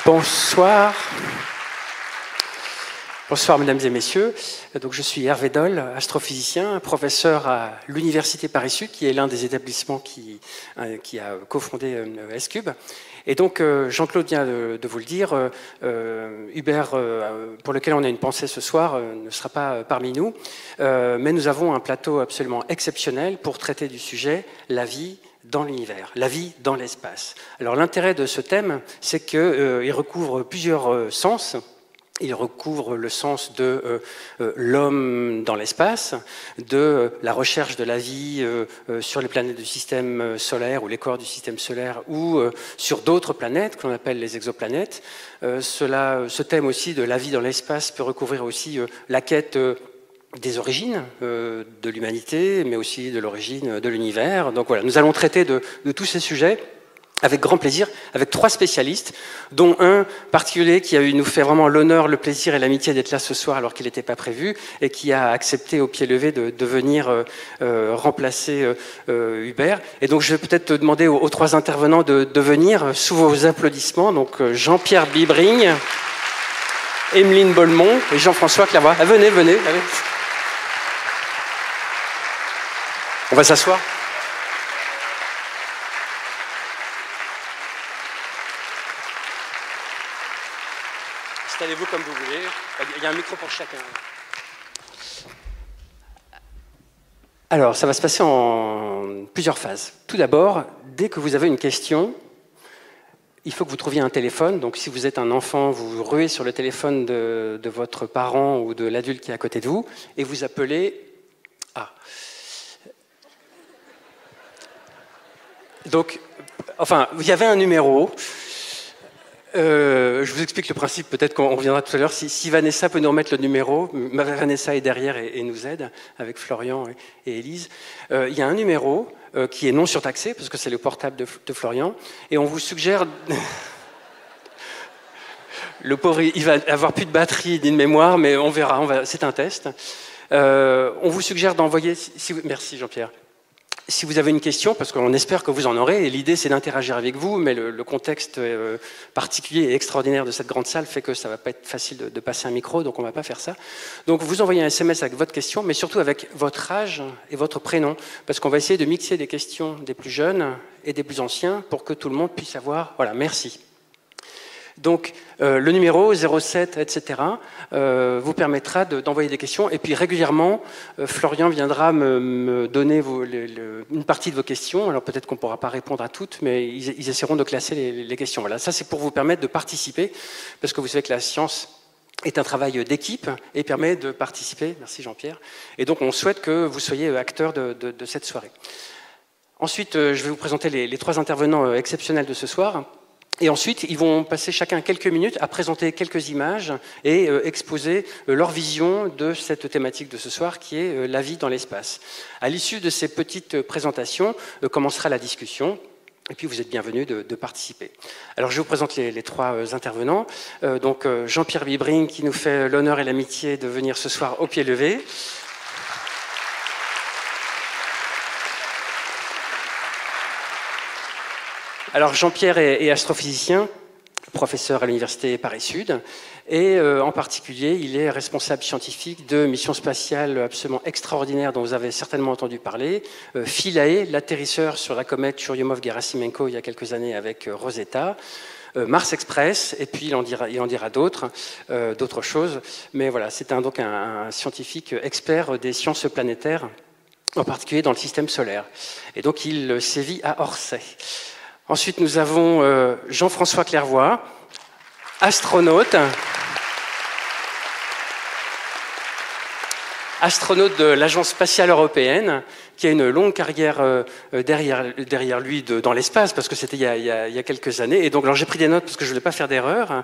Bonsoir. Bonsoir mesdames et messieurs. Donc, je suis Hervé Doll, astrophysicien, professeur à l'Université Paris-Sud, qui est l'un des établissements qui a cofondé S-Cube. Et donc, Jean-Claude vient de vous le dire, Hubert, pour lequel on a une pensée ce soir, ne sera pas parmi nous, mais nous avons un plateau absolument exceptionnel pour traiter du sujet « La vie dans l'univers, la vie dans l'espace ». Alors, l'intérêt de ce thème, c'est qu'il recouvre plusieurs sens. Il recouvre le sens de l'homme dans l'espace, de la recherche de la vie sur les planètes du système solaire ou les corps du système solaire ou sur d'autres planètes que l'on appelle les exoplanètes. Ce thème aussi de la vie dans l'espace peut recouvrir aussi la quête des origines de l'humanité, mais aussi de l'origine de l'univers. Donc voilà, nous allons traiter de tous ces sujets avec grand plaisir, avec 3 spécialistes, dont un particulier qui nous fait vraiment l'honneur, le plaisir et l'amitié d'être là ce soir alors qu'il n'était pas prévu, et qui a accepté au pied levé de venir remplacer Hubert. Et donc je vais peut-être demander aux 3 intervenants de venir sous vos applaudissements. Donc Jean-Pierre Bibring, Emeline Bolmont et Jean-François Clairvoy. Ah, venez, allez. On va s'asseoir. Installez-vous comme vous voulez. Il y a un micro pour chacun. Alors, ça va se passer en plusieurs phases. Tout d'abord, dès que vous avez une question, il faut que vous trouviez un téléphone. Donc, si vous êtes un enfant, vous ruez sur le téléphone de votre parent ou de l'adulte qui est à côté de vous et vous appelez... Ah. Donc, enfin, il y avait un numéro... je vous explique le principe, peut-être qu'on reviendra tout à l'heure. Si Vanessa peut nous remettre le numéro, Vanessa est derrière et nous aide, avec Florian et Élise. Il y a un numéro qui est non surtaxé, parce que c'est le portable de Florian, et on vous suggère... Le pauvre, il va avoir plus de batterie ni de mémoire, mais on verra, c'est un test. On vous suggère d'envoyer... Merci Jean-Pierre. Si vous avez une question, parce qu'on espère que vous en aurez, et l'idée c'est d'interagir avec vous, mais le contexte particulier et extraordinaire de cette grande salle fait que ça ne va pas être facile de passer un micro, donc on ne va pas faire ça. Donc vous envoyez un SMS avec votre question, mais surtout avec votre âge et votre prénom, parce qu'on va essayer de mixer des questions des plus jeunes et des plus anciens pour que tout le monde puisse avoir... Voilà, merci. Donc, le numéro 07, etc., vous permettra d'envoyer des questions. Et puis, régulièrement, Florian viendra me donner une partie de vos questions. Alors, peut-être qu'on ne pourra pas répondre à toutes, mais ils essaieront de classer les questions. Voilà, ça, c'est pour vous permettre de participer, parce que vous savez que la science est un travail d'équipe et permet de participer. Merci Jean-Pierre. Et donc, on souhaite que vous soyez acteurs de cette soirée. Ensuite, je vais vous présenter les 3 intervenants exceptionnels de ce soir. Et ensuite, ils vont passer chacun quelques minutes à présenter quelques images et exposer leur vision de cette thématique de ce soir, qui est la vie dans l'espace. À l'issue de ces petites présentations, commencera la discussion. Et puis, vous êtes bienvenus de participer. Alors, je vous présente les 3 intervenants. Donc, Jean-Pierre Bibring, qui nous fait l'honneur et l'amitié de venir ce soir au pied levé. Alors Jean-Pierre est astrophysicien, professeur à l'Université Paris-Sud, et en particulier, il est responsable scientifique de missions spatiales absolument extraordinaires dont vous avez certainement entendu parler. Philae, l'atterrisseur sur la comète Churyumov-Gerasimenko il y a quelques années avec Rosetta. Mars Express, et puis il en dira d'autres choses. Mais voilà, c'est donc un scientifique expert des sciences planétaires, en particulier dans le système solaire. Et donc il sévit à Orsay. Ensuite, nous avons Jean-François Clairvoy, astronaute de l'Agence spatiale européenne, qui a une longue carrière derrière lui dans l'espace, parce que c'était il y a quelques années. Et donc, alors j'ai pris des notes parce que je ne voulais pas faire d'erreur.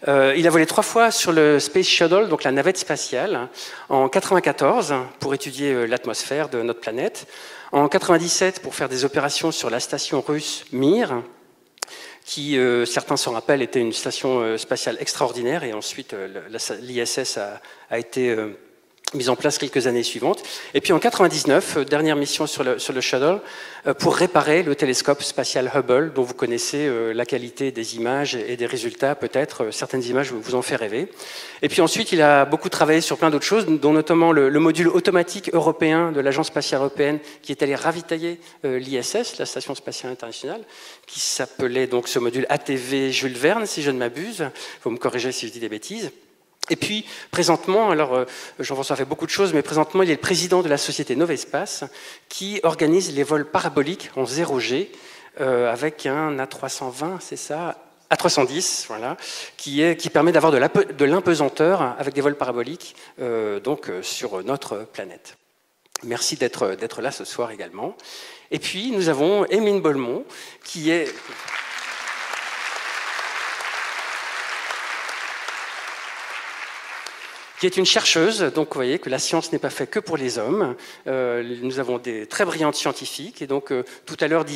Il a volé 3 fois sur le Space Shuttle, donc la navette spatiale, en 1994 pour étudier l'atmosphère de notre planète, en 1997 pour faire des opérations sur la station russe Mir, qui, certains s'en rappellent, était une station spatiale extraordinaire, et ensuite l'ISS a été mise en place quelques années suivantes. Et puis en 99, dernière mission sur le Shuttle, pour réparer le télescope spatial Hubble, dont vous connaissez la qualité des images et des résultats, peut-être. Certaines images vous ont fait rêver. Et puis ensuite, il a beaucoup travaillé sur plein d'autres choses, dont notamment le module automatique européen de l'Agence spatiale européenne, qui est allé ravitailler l'ISS, la Station spatiale internationale, qui s'appelait donc ce module ATV Jules Verne, si je ne m'abuse. Il faut me corriger si je dis des bêtises. Et puis, présentement, alors Jean-François fait beaucoup de choses, mais présentement, il est le président de la société Novespace, qui organise les vols paraboliques en 0G, avec un A320, c'est ça, A310, voilà, qui permet d'avoir de l'impesanteur avec des vols paraboliques sur notre planète. Merci d'être là ce soir également. Et puis, nous avons Émeline Bolmont, qui est une chercheuse. Donc vous voyez que la science n'est pas faite que pour les hommes. Nous avons des très brillantes scientifiques. Et donc tout à l'heure,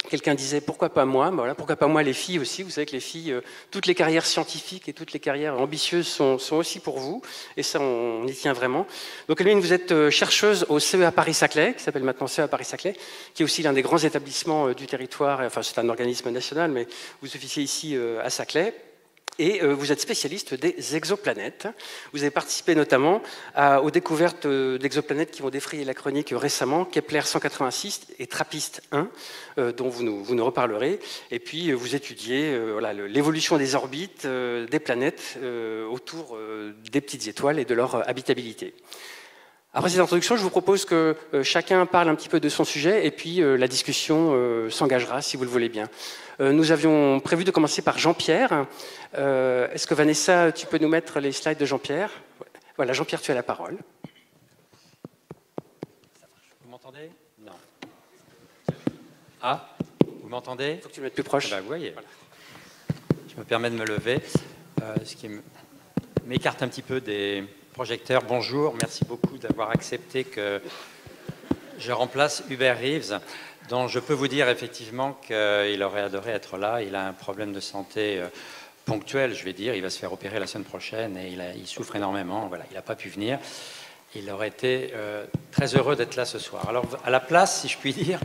quelqu'un disait pourquoi pas moi, voilà, pourquoi pas moi les filles aussi. Vous savez que les filles, toutes les carrières scientifiques et toutes les carrières ambitieuses sont aussi pour vous. Et ça, on y tient vraiment. Donc Émeline, vous êtes chercheuse au CEA Paris-Saclay, qui s'appelle maintenant CEA Paris-Saclay, qui est aussi l'un des grands établissements du territoire. Enfin, c'est un organisme national, mais vous officiez ici à Saclay. Et vous êtes spécialiste des exoplanètes. Vous avez participé notamment aux découvertes d'exoplanètes qui vont défrayer la chronique récemment, Kepler 186 et TRAPPIST 1, dont vous nous reparlerez. Et puis vous étudiez l'évolution des orbites des planètes autour des petites étoiles et de leur habitabilité. Après cette introduction, je vous propose que chacun parle un petit peu de son sujet et puis la discussion s'engagera, si vous le voulez bien. Nous avions prévu de commencer par Jean-Pierre. Est-ce que Vanessa, tu peux nous mettre les slides de Jean-Pierre? Voilà, Jean-Pierre, tu as la parole. Vous m'entendez? Non. Ah, vous m'entendez? Il faut que tu le mettes plus proche. Vous voyez, voilà. Je me permets de me lever, ce qui m'écarte un petit peu des projecteurs. Bonjour, merci beaucoup d'avoir accepté que je remplace Hubert Reeves, dont je peux vous dire effectivement qu'il aurait adoré être là. Il a un problème de santé ponctuel, je vais dire. Il va se faire opérer la semaine prochaine et il souffre énormément. Voilà, il n'a pas pu venir. Il aurait été très heureux d'être là ce soir. Alors, à la place, si je puis dire,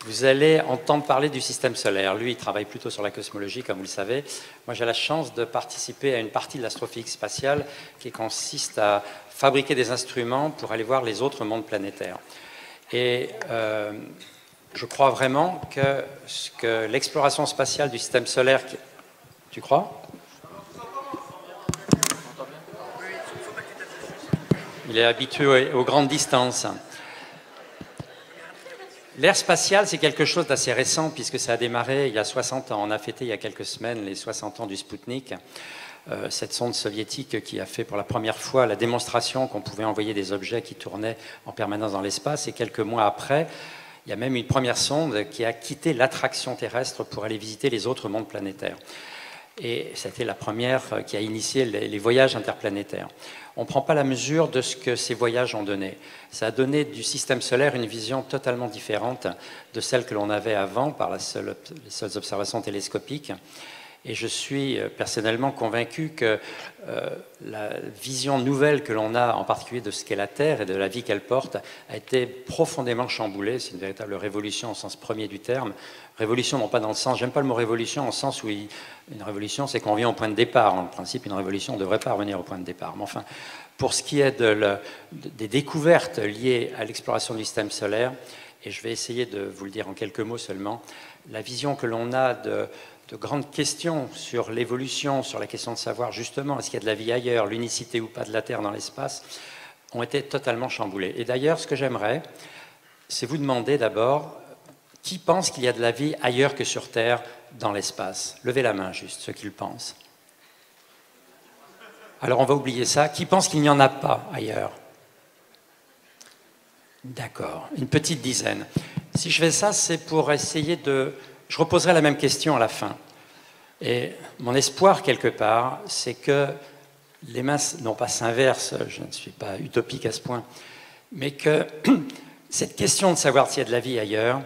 vous allez entendre parler du système solaire. Lui, il travaille plutôt sur la cosmologie, comme vous le savez. Moi, j'ai la chance de participer à une partie de l'astrophysique spatiale qui consiste à fabriquer des instruments pour aller voir les autres mondes planétaires. Et je crois vraiment que l'exploration spatiale du système solaire... Tu crois? Il est habitué aux grandes distances. L'ère spatiale, c'est quelque chose d'assez récent puisque ça a démarré il y a 60 ans. On a fêté il y a quelques semaines les 60 ans du Spoutnik, cette sonde soviétique qui a fait pour la première fois la démonstration qu'on pouvait envoyer des objets qui tournaient en permanence dans l'espace. Et quelques mois après, il y a même une première sonde qui a quitté l'attraction terrestre pour aller visiter les autres mondes planétaires. Et c'était la première qui a initié les voyages interplanétaires. On ne prend pas la mesure de ce que ces voyages ont donné. Ça a donné du système solaire une vision totalement différente de celle que l'on avait avant par les seules observations télescopiques. Et je suis personnellement convaincu que la vision nouvelle que l'on a, en particulier de ce qu'est la Terre et de la vie qu'elle porte, a été profondément chamboulée. C'est une véritable révolution au sens premier du terme. Révolution, non pas dans le sens... J'aime pas le mot révolution, en sens où une révolution, c'est qu'on vient au point de départ. En principe, une révolution ne devrait pas revenir au point de départ. Mais enfin, pour ce qui est des découvertes liées à l'exploration du système solaire, et je vais essayer de vous le dire en quelques mots seulement, la vision que l'on a de grandes questions sur l'évolution, sur la question de savoir justement est-ce qu'il y a de la vie ailleurs, l'unicité ou pas de la Terre dans l'espace, ont été totalement chamboulées. Et d'ailleurs, ce que j'aimerais, c'est vous demander d'abord qui pense qu'il y a de la vie ailleurs que sur Terre dans l'espace. Levez la main juste, ceux qui le pensent. Alors on va oublier ça. Qui pense qu'il n'y en a pas ailleurs? D'accord, une petite dizaine. Si je fais ça, c'est pour essayer de... Je reposerai la même question à la fin. Et mon espoir, quelque part, c'est que les mains, non pas s'inversent, je ne suis pas utopique à ce point, mais que cette question de savoir s'il y a de la vie ailleurs,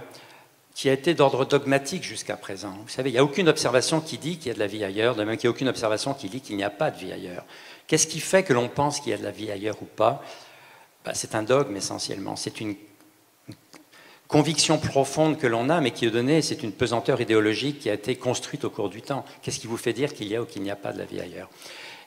qui a été d'ordre dogmatique jusqu'à présent. Vous savez, il n'y a aucune observation qui dit qu'il y a de la vie ailleurs, de même qu'il n'y a aucune observation qui dit qu'il n'y a pas de vie ailleurs. Qu'est-ce qui fait que l'on pense qu'il y a de la vie ailleurs ou pas? C'est un dogme essentiellement, c'est une conviction profonde que l'on a, mais qui est donnée, c'est une pesanteur idéologique qui a été construite au cours du temps. Qu'est-ce qui vous fait dire qu'il y a ou qu'il n'y a pas de la vie ailleurs?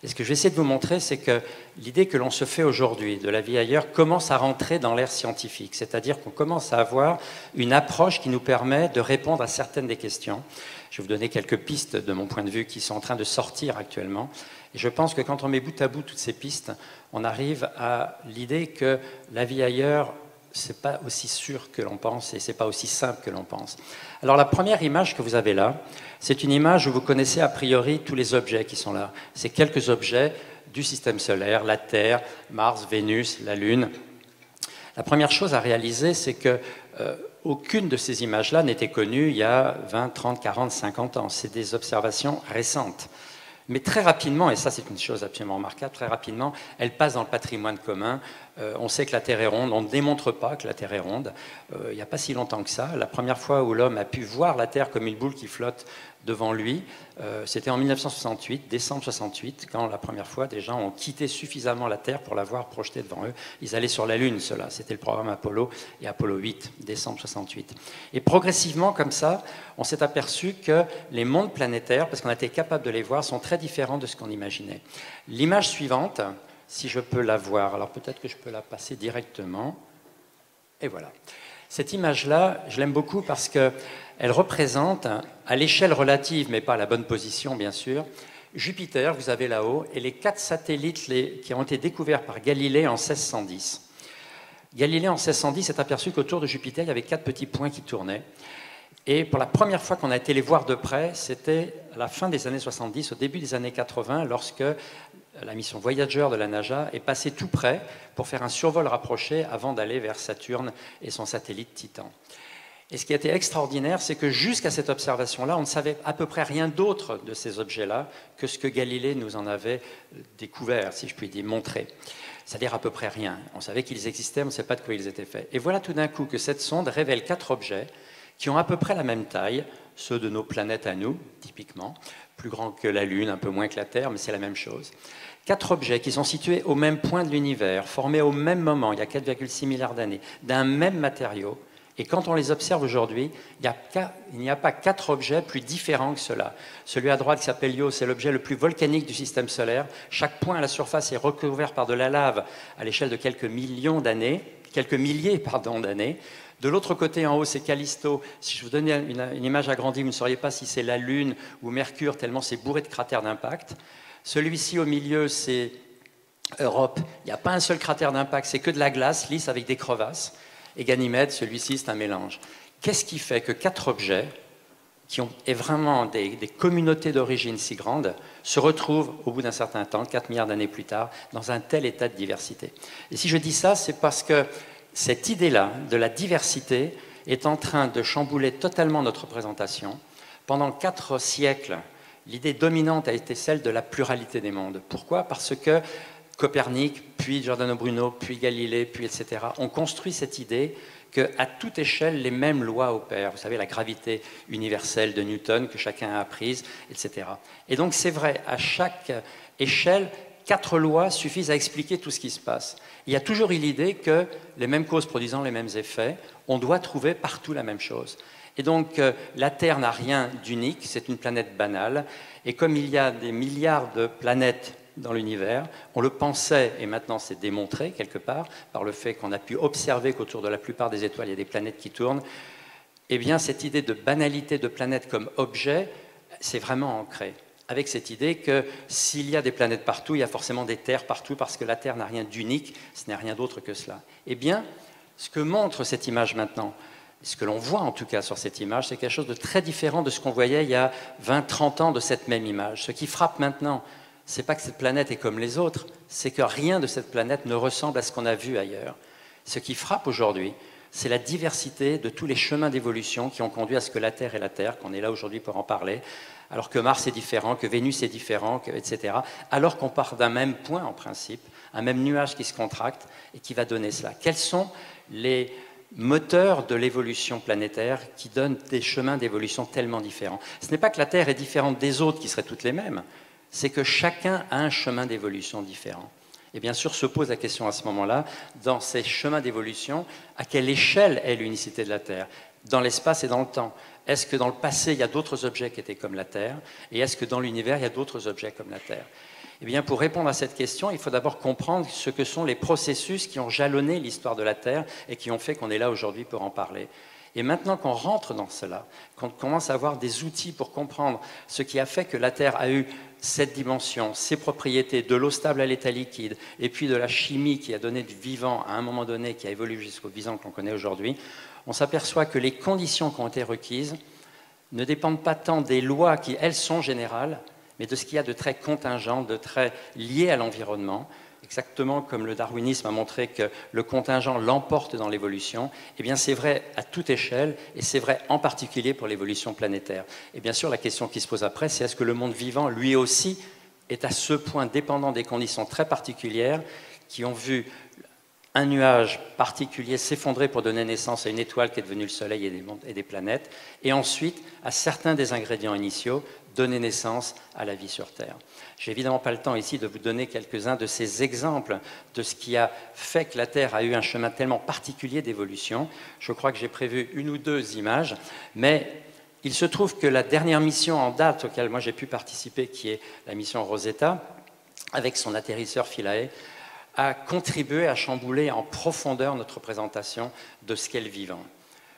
Et ce que je vais essayer de vous montrer, c'est que l'idée que l'on se fait aujourd'hui de la vie ailleurs commence à rentrer dans l'ère scientifique, c'est-à-dire qu'on commence à avoir une approche qui nous permet de répondre à certaines des questions. Je vais vous donner quelques pistes de mon point de vue qui sont en train de sortir actuellement. Et je pense que quand on met bout à bout toutes ces pistes, on arrive à l'idée que la vie ailleurs, c'est pas aussi sûr que l'on pense et c'est pas aussi simple que l'on pense. Alors la première image que vous avez là, c'est une image où vous connaissez a priori tous les objets qui sont là. C'est quelques objets du système solaire, la Terre, Mars, Vénus, la Lune. La première chose à réaliser, c'est que aucune de ces images-là n'était connue il y a 20, 30, 40, 50 ans. C'est des observations récentes. Mais très rapidement, et ça c'est une chose absolument remarquable, très rapidement, elles passent dans le patrimoine commun. On sait que la Terre est ronde, on ne démontre pas que la Terre est ronde. Il n'y a pas si longtemps que ça. La première fois où l'homme a pu voir la Terre comme une boule qui flotte devant lui, c'était en 1968, décembre 68, quand la première fois des gens ont quitté suffisamment la Terre pour la voir projetée devant eux. Ils allaient sur la Lune, cela. C'était le programme Apollo et Apollo 8, décembre 68. Et progressivement, comme ça, on s'est aperçu que les mondes planétaires, parce qu'on a été capable de les voir, sont très différents de ce qu'on imaginait. L'image suivante, si je peux la voir, alors peut-être que je peux la passer directement. Et voilà. Cette image-là, je l'aime beaucoup parce qu'elle représente, à l'échelle relative, mais pas à la bonne position, bien sûr, Jupiter, vous avez là-haut, et les 4 satellites qui ont été découverts par Galilée en 1610. Galilée, en 1610, s'est aperçu qu'autour de Jupiter, il y avait 4 petits points qui tournaient. Et pour la première fois qu'on a été les voir de près, c'était à la fin des années 70, au début des années 80, lorsque la mission Voyager de la NASA est passée tout près pour faire un survol rapproché avant d'aller vers Saturne et son satellite Titan. Et ce qui a été extraordinaire, c'est que jusqu'à cette observation-là, on ne savait à peu près rien d'autre de ces objets-là que ce que Galilée nous en avait découvert, si je puis dire, montré. C'est-à-dire à peu près rien. On savait qu'ils existaient, mais on ne savait pas de quoi ils étaient faits. Et voilà tout d'un coup que cette sonde révèle 4 objets qui ont à peu près la même taille, ceux de nos planètes à nous, typiquement, plus grands que la Lune, un peu moins que la Terre, mais c'est la même chose. 4 objets qui sont situés au même point de l'univers, formés au même moment, il y a 4,6 milliards d'années, d'un même matériau. Et quand on les observe aujourd'hui, il n'y a pas 4 objets plus différents que cela. Celui à droite qui s'appelle Io, c'est l'objet le plus volcanique du système solaire. Chaque point à la surface est recouvert par de la lave à l'échelle de quelques milliers d'années. De l'autre côté, en haut, c'est Callisto. Si je vous donnais une image agrandie, vous ne sauriez pas si c'est la Lune ou Mercure, tellement c'est bourré de cratères d'impact. Celui-ci, au milieu, c'est Europe. Il n'y a pas un seul cratère d'impact, c'est que de la glace lisse avec des crevasses. Et Ganymède, celui-ci, c'est un mélange. Qu'est-ce qui fait que 4 objets, qui ont vraiment des communautés d'origine si grandes, se retrouvent, au bout d'un certain temps, 4 milliards d'années plus tard, dans un tel état de diversité? Et si je dis ça, c'est parce que cette idée-là de la diversité est en train de chambouler totalement notre représentation. Pendant 4 siècles, l'idée dominante a été celle de la pluralité des mondes. Pourquoi? Parce que Copernic, puis Giordano Bruno, puis Galilée, puis etc. ont construit cette idée qu'à toute échelle, les mêmes lois opèrent. Vous savez, la gravité universelle de Newton que chacun a apprise, etc. Et donc c'est vrai, à chaque échelle, 4 lois suffisent à expliquer tout ce qui se passe. Il y a toujours eu l'idée que les mêmes causes produisant les mêmes effets, on doit trouver partout la même chose. Et donc la Terre n'a rien d'unique, c'est une planète banale. Et comme il y a des milliards de planètes dans l'univers, on le pensait, et maintenant c'est démontré quelque part, par le fait qu'on a pu observer qu'autour de la plupart des étoiles, il y a des planètes qui tournent, eh bien cette idée de banalité de planètes comme objet, c'est vraiment ancré. Avec cette idée que s'il y a des planètes partout, il y a forcément des terres partout, parce que la Terre n'a rien d'unique, ce n'est rien d'autre que cela. Eh bien, ce que montre cette image maintenant, ce que l'on voit en tout cas sur cette image, c'est quelque chose de très différent de ce qu'on voyait il y a 20-30 ans de cette même image. Ce qui frappe maintenant, ce n'est pas que cette planète est comme les autres, c'est que rien de cette planète ne ressemble à ce qu'on a vu ailleurs. Ce qui frappe aujourd'hui, c'est la diversité de tous les chemins d'évolution qui ont conduit à ce que la Terre est la Terre, qu'on est là aujourd'hui pour en parler, alors que Mars est différent, que Vénus est différent, etc. Alors qu'on part d'un même point en principe, un même nuage qui se contracte et qui va donner cela. Quels sont les moteurs de l'évolution planétaire qui donnent des chemins d'évolution tellement différents. Ce n'est pas que la Terre est différente des autres qui seraient toutes les mêmes, c'est que chacun a un chemin d'évolution différent. Et bien sûr, se pose la question à ce moment-là, dans ces chemins d'évolution, à quelle échelle est l'unicité de la Terre? Dans l'espace et dans le temps. Est-ce que dans le passé, il y a d'autres objets qui étaient comme la Terre? Et est-ce que dans l'univers, il y a d'autres objets comme la Terre? Eh bien, pour répondre à cette question, il faut d'abord comprendre ce que sont les processus qui ont jalonné l'histoire de la Terre et qui ont fait qu'on est là aujourd'hui pour en parler. Et maintenant qu'on rentre dans cela, qu'on commence à avoir des outils pour comprendre ce qui a fait que la Terre a eu cette dimension, ces propriétés, de l'eau stable à l'état liquide, et puis de la chimie qui a donné du vivant à un moment donné, qui a évolué jusqu'au vivant qu'on connaît aujourd'hui, on s'aperçoit que les conditions qui ont été requises ne dépendent pas tant des lois qui, elles, sont générales, mais de ce qu'il y a de très contingent, de très lié à l'environnement. Exactement comme le darwinisme a montré que le contingent l'emporte dans l'évolution, eh bien c'est vrai à toute échelle et c'est vrai en particulier pour l'évolution planétaire. Et bien sûr, la question qui se pose après, c'est est-ce que le monde vivant, lui aussi, est à ce point dépendant des conditions très particulières qui ont vu un nuage particulier s'effondrer pour donner naissance à une étoile qui est devenue le Soleil et des planètes, et ensuite à certains des ingrédients initiaux donner naissance à la vie sur Terre. J'ai évidemment pas le temps ici de vous donner quelques-uns de ces exemples de ce qui a fait que la Terre a eu un chemin tellement particulier d'évolution. Je crois que j'ai prévu une ou deux images, mais il se trouve que la dernière mission en date auquel moi j'ai pu participer, qui est la mission Rosetta, avec son atterrisseur Philae, a contribué à chambouler en profondeur notre présentation de ce qu'est le vivant.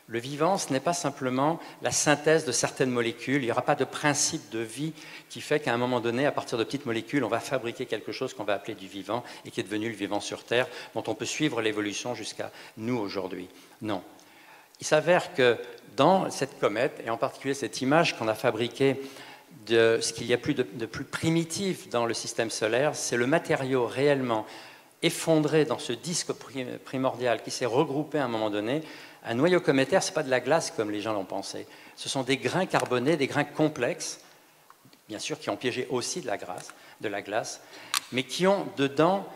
Le vivant, ce n'est pas simplement la synthèse de certaines molécules. Il n'y aura pas de principe de vie qui fait qu'à un moment donné, à partir de petites molécules, on va fabriquer quelque chose qu'on va appeler du vivant et qui est devenu le vivant sur Terre, dont on peut suivre l'évolution jusqu'à nous aujourd'hui. Non. Il s'avère que dans cette comète, et en particulier cette image qu'on a fabriquée de ce qu'il y a de plus primitif dans le système solaire, c'est le matériau réellement effondré dans ce disque primordial qui s'est regroupé à un moment donné. Un noyau cométaire, ce n'est pas de la glace comme les gens l'ont pensé. Ce sont des grains carbonés, des grains complexes, bien sûr qui ont piégé aussi de la glace, mais qui ont dedans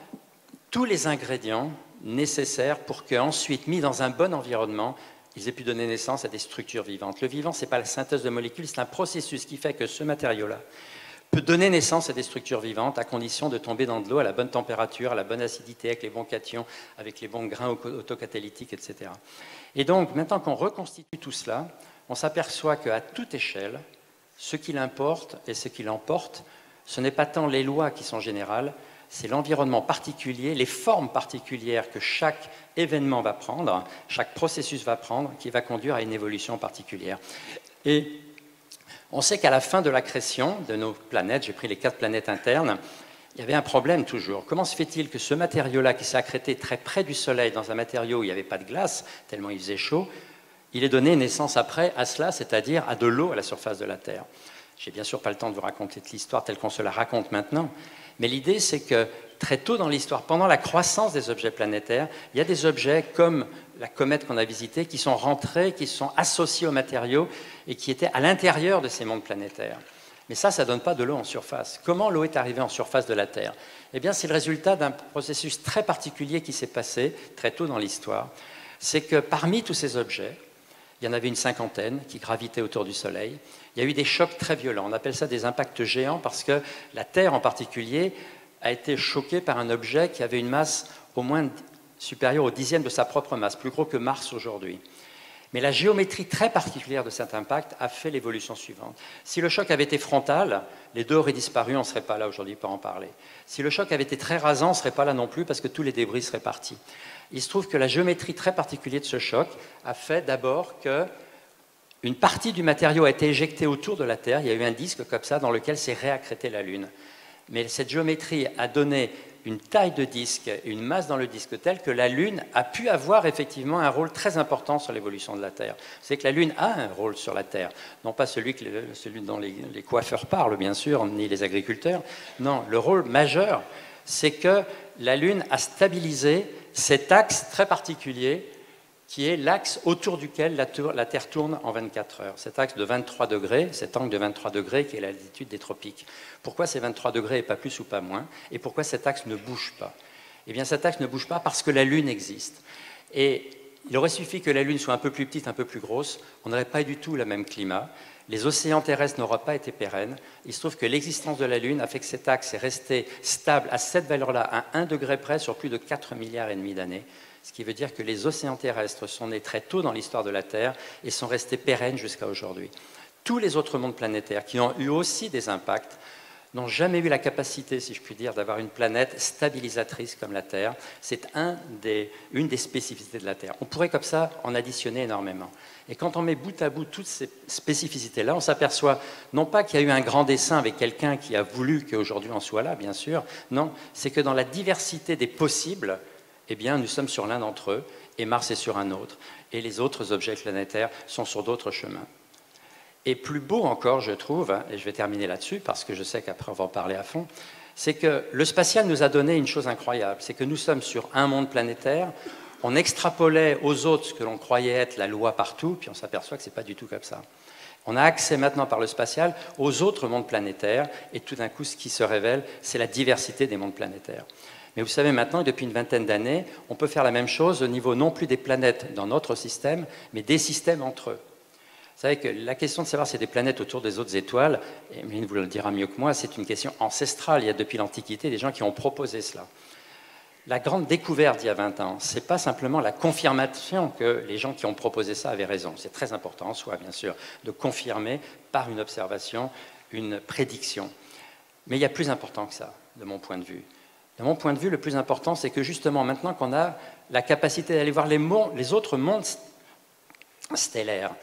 tous les ingrédients nécessaires pour qu'ensuite, mis dans un bon environnement, ils aient pu donner naissance à des structures vivantes. Le vivant, ce n'est pas la synthèse de molécules, c'est un processus qui fait que ce matériau-là peut donner naissance à des structures vivantes à condition de tomber dans de l'eau à la bonne température, à la bonne acidité, avec les bons cations, avec les bons grains autocatalytiques, etc. Et donc, maintenant qu'on reconstitue tout cela, on s'aperçoit qu'à toute échelle, ce qu'il importe et ce qu'il emporte, ce n'est pas tant les lois qui sont générales, c'est l'environnement particulier, les formes particulières que chaque événement va prendre, chaque processus va prendre, qui va conduire à une évolution particulière. Et on sait qu'à la fin de l'accrétion de nos planètes, j'ai pris les 4 planètes internes, il y avait un problème toujours. Comment se fait-il que ce matériau-là, qui s'est accrété très près du Soleil, dans un matériau où il n'y avait pas de glace, tellement il faisait chaud, il est donné naissance après à cela, c'est-à-dire à de l'eau à la surface de la Terre. J'ai bien sûr pas le temps de vous raconter l'histoire telle qu'on se la raconte maintenant, mais l'idée c'est que très tôt dans l'histoire, pendant la croissance des objets planétaires, il y a des objets comme la comète qu'on a visitée qui sont rentrés, qui sont associés aux matériaux et qui étaient à l'intérieur de ces mondes planétaires. Mais ça ne donne pas de l'eau en surface. Comment l'eau est arrivée en surface de la Terre? Eh bien, c'est le résultat d'un processus très particulier qui s'est passé très tôt dans l'histoire. C'est que parmi tous ces objets, il y en avait une cinquantaine qui gravitaient autour du Soleil. Il y a eu des chocs très violents. On appelle ça des impacts géants parce que la Terre en particulier a été choquée par un objet qui avait une masse au moins supérieure au 10e de sa propre masse, plus gros que Mars aujourd'hui. Mais la géométrie très particulière de cet impact a fait l'évolution suivante. Si le choc avait été frontal, les deux auraient disparu, on ne serait pas là aujourd'hui pour en parler. Si le choc avait été très rasant, on ne serait pas là non plus parce que tous les débris seraient partis. Il se trouve que la géométrie très particulière de ce choc a fait d'abord qu'une partie du matériau a été éjectée autour de la Terre. Il y a eu un disque comme ça dans lequel s'est réaccrétée la Lune. Mais cette géométrie a donné une taille de disque et une masse dans le disque telle que la Lune a pu avoir effectivement un rôle très important sur l'évolution de la Terre. C'est que la Lune a un rôle sur la Terre, non pas celui dont les coiffeurs parlent, bien sûr, ni les agriculteurs. Non, le rôle majeur, c'est que la Lune a stabilisé cet axe très particulier qui est l'axe autour duquel la Terre tourne en 24 heures. Cet axe de 23 degrés, cet angle de 23 degrés qui est la latitude des tropiques. Pourquoi c'est 23 degrés et pas plus ou pas moins? Et pourquoi cet axe ne bouge pas? Eh bien cet axe ne bouge pas parce que la Lune existe. Et il aurait suffi que la Lune soit un peu plus petite, un peu plus grosse, on n'aurait pas du tout le même climat. Les océans terrestres n'auraient pas été pérennes. Il se trouve que l'existence de la Lune a fait que cet axe est resté stable à cette valeur-là, à 1 degré près, sur plus de 4,5 milliards d'années. Ce qui veut dire que les océans terrestres sont nés très tôt dans l'histoire de la Terre et sont restés pérennes jusqu'à aujourd'hui. Tous les autres mondes planétaires qui ont eu aussi des impacts n'ont jamais eu la capacité, si je puis dire, d'avoir une planète stabilisatrice comme la Terre. C'est une des spécificités de la Terre. On pourrait comme ça en additionner énormément. Et quand on met bout à bout toutes ces spécificités-là, on s'aperçoit non pas qu'il y a eu un grand dessein avec quelqu'un qui a voulu qu'aujourd'hui on soit là, bien sûr, non, c'est que dans la diversité des possibles, eh bien, nous sommes sur l'un d'entre eux, et Mars est sur un autre, et les autres objets planétaires sont sur d'autres chemins. Et plus beau encore, je trouve, et je vais terminer là-dessus, parce que je sais qu'après on va en parler à fond, c'est que le spatial nous a donné une chose incroyable, c'est que nous sommes sur un monde planétaire, on extrapolait aux autres ce que l'on croyait être la loi partout, puis on s'aperçoit que ce n'est pas du tout comme ça. On a accès maintenant par le spatial aux autres mondes planétaires, et tout d'un coup, ce qui se révèle, c'est la diversité des mondes planétaires. Mais vous savez maintenant que depuis une vingtaine d'années, on peut faire la même chose au niveau non plus des planètes dans notre système, mais des systèmes entre eux. Vous savez que la question de savoir s'il y a des planètes autour des autres étoiles, et Emeline vous le dira mieux que moi, c'est une question ancestrale. Il y a depuis l'Antiquité des gens qui ont proposé cela. La grande découverte il y a 20 ans, ce n'est pas simplement la confirmation que les gens qui ont proposé ça avaient raison. C'est très important en soi, bien sûr, de confirmer par une observation, une prédiction. Mais il y a plus important que ça, de mon point de vue. De mon point de vue, le plus important, c'est que justement, maintenant qu'on a la capacité d'aller voir les autres mondes stellaires,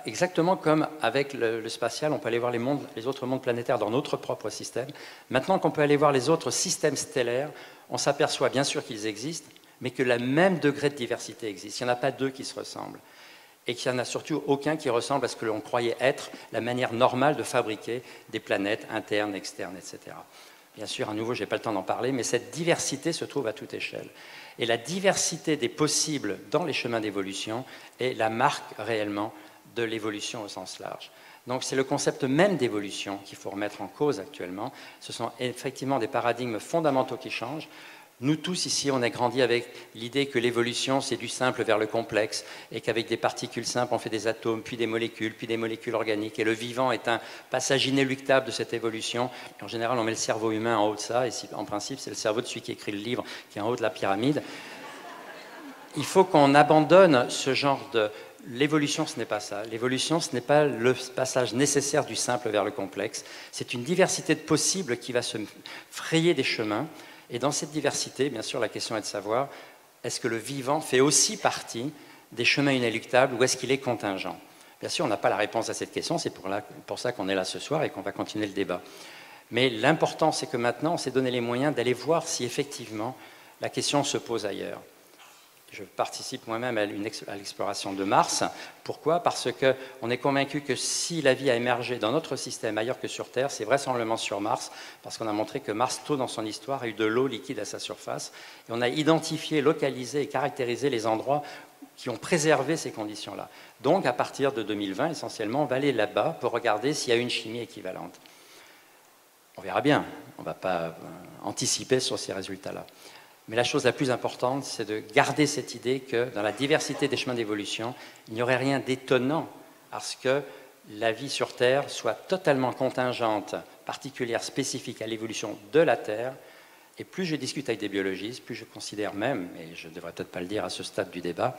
exactement comme avec le spatial, on peut aller voir les autres mondes planétaires dans notre propre système. Maintenant qu'on peut aller voir les autres systèmes stellaires, on s'aperçoit bien sûr qu'ils existent, mais que le même degré de diversité existe. Il n'y en a pas deux qui se ressemblent. Et qu'il n'y en a surtout aucun qui ressemble à ce que l'on croyait être la manière normale de fabriquer des planètes internes, externes, etc. Bien sûr, à nouveau, je n'ai pas le temps d'en parler, mais cette diversité se trouve à toute échelle. Et la diversité des possibles dans les chemins d'évolution est la marque réellement de l'évolution au sens large. Donc c'est le concept même d'évolution qu'il faut remettre en cause actuellement. Ce sont effectivement des paradigmes fondamentaux qui changent. Nous tous ici, on a grandi avec l'idée que l'évolution, c'est du simple vers le complexe, et qu'avec des particules simples, on fait des atomes, puis des molécules organiques, et le vivant est un passage inéluctable de cette évolution. Et en général, on met le cerveau humain en haut de ça, et en principe, c'est le cerveau de celui qui écrit le livre qui est en haut de la pyramide. Il faut qu'on abandonne ce genre de... L'évolution, ce n'est pas ça. L'évolution, ce n'est pas le passage nécessaire du simple vers le complexe. C'est une diversité de possibles qui va se frayer des chemins. Et dans cette diversité, bien sûr, la question est de savoir, est-ce que le vivant fait aussi partie des chemins inéluctables ou est-ce qu'il est contingent? Bien sûr, on n'a pas la réponse à cette question, c'est pour ça qu'on est là ce soir et qu'on va continuer le débat. Mais l'important, c'est que maintenant, on s'est donné les moyens d'aller voir si effectivement la question se pose ailleurs. Je participe moi-même à l'exploration de Mars. Pourquoi? Parce qu'on est convaincu que si la vie a émergé dans notre système ailleurs que sur Terre, c'est vraisemblablement sur Mars, parce qu'on a montré que Mars, tôt dans son histoire, a eu de l'eau liquide à sa surface. Et on a identifié, localisé et caractérisé les endroits qui ont préservé ces conditions-là. Donc, à partir de 2020, essentiellement, on va aller là-bas pour regarder s'il y a une chimie équivalente. On verra bien. On ne va pas anticiper sur ces résultats-là. Mais la chose la plus importante, c'est de garder cette idée que dans la diversité des chemins d'évolution, il n'y aurait rien d'étonnant à ce que la vie sur Terre soit totalement contingente, particulière, spécifique à l'évolution de la Terre. Et plus je discute avec des biologistes, plus je considère même, et je ne devrais peut-être pas le dire à ce stade du débat,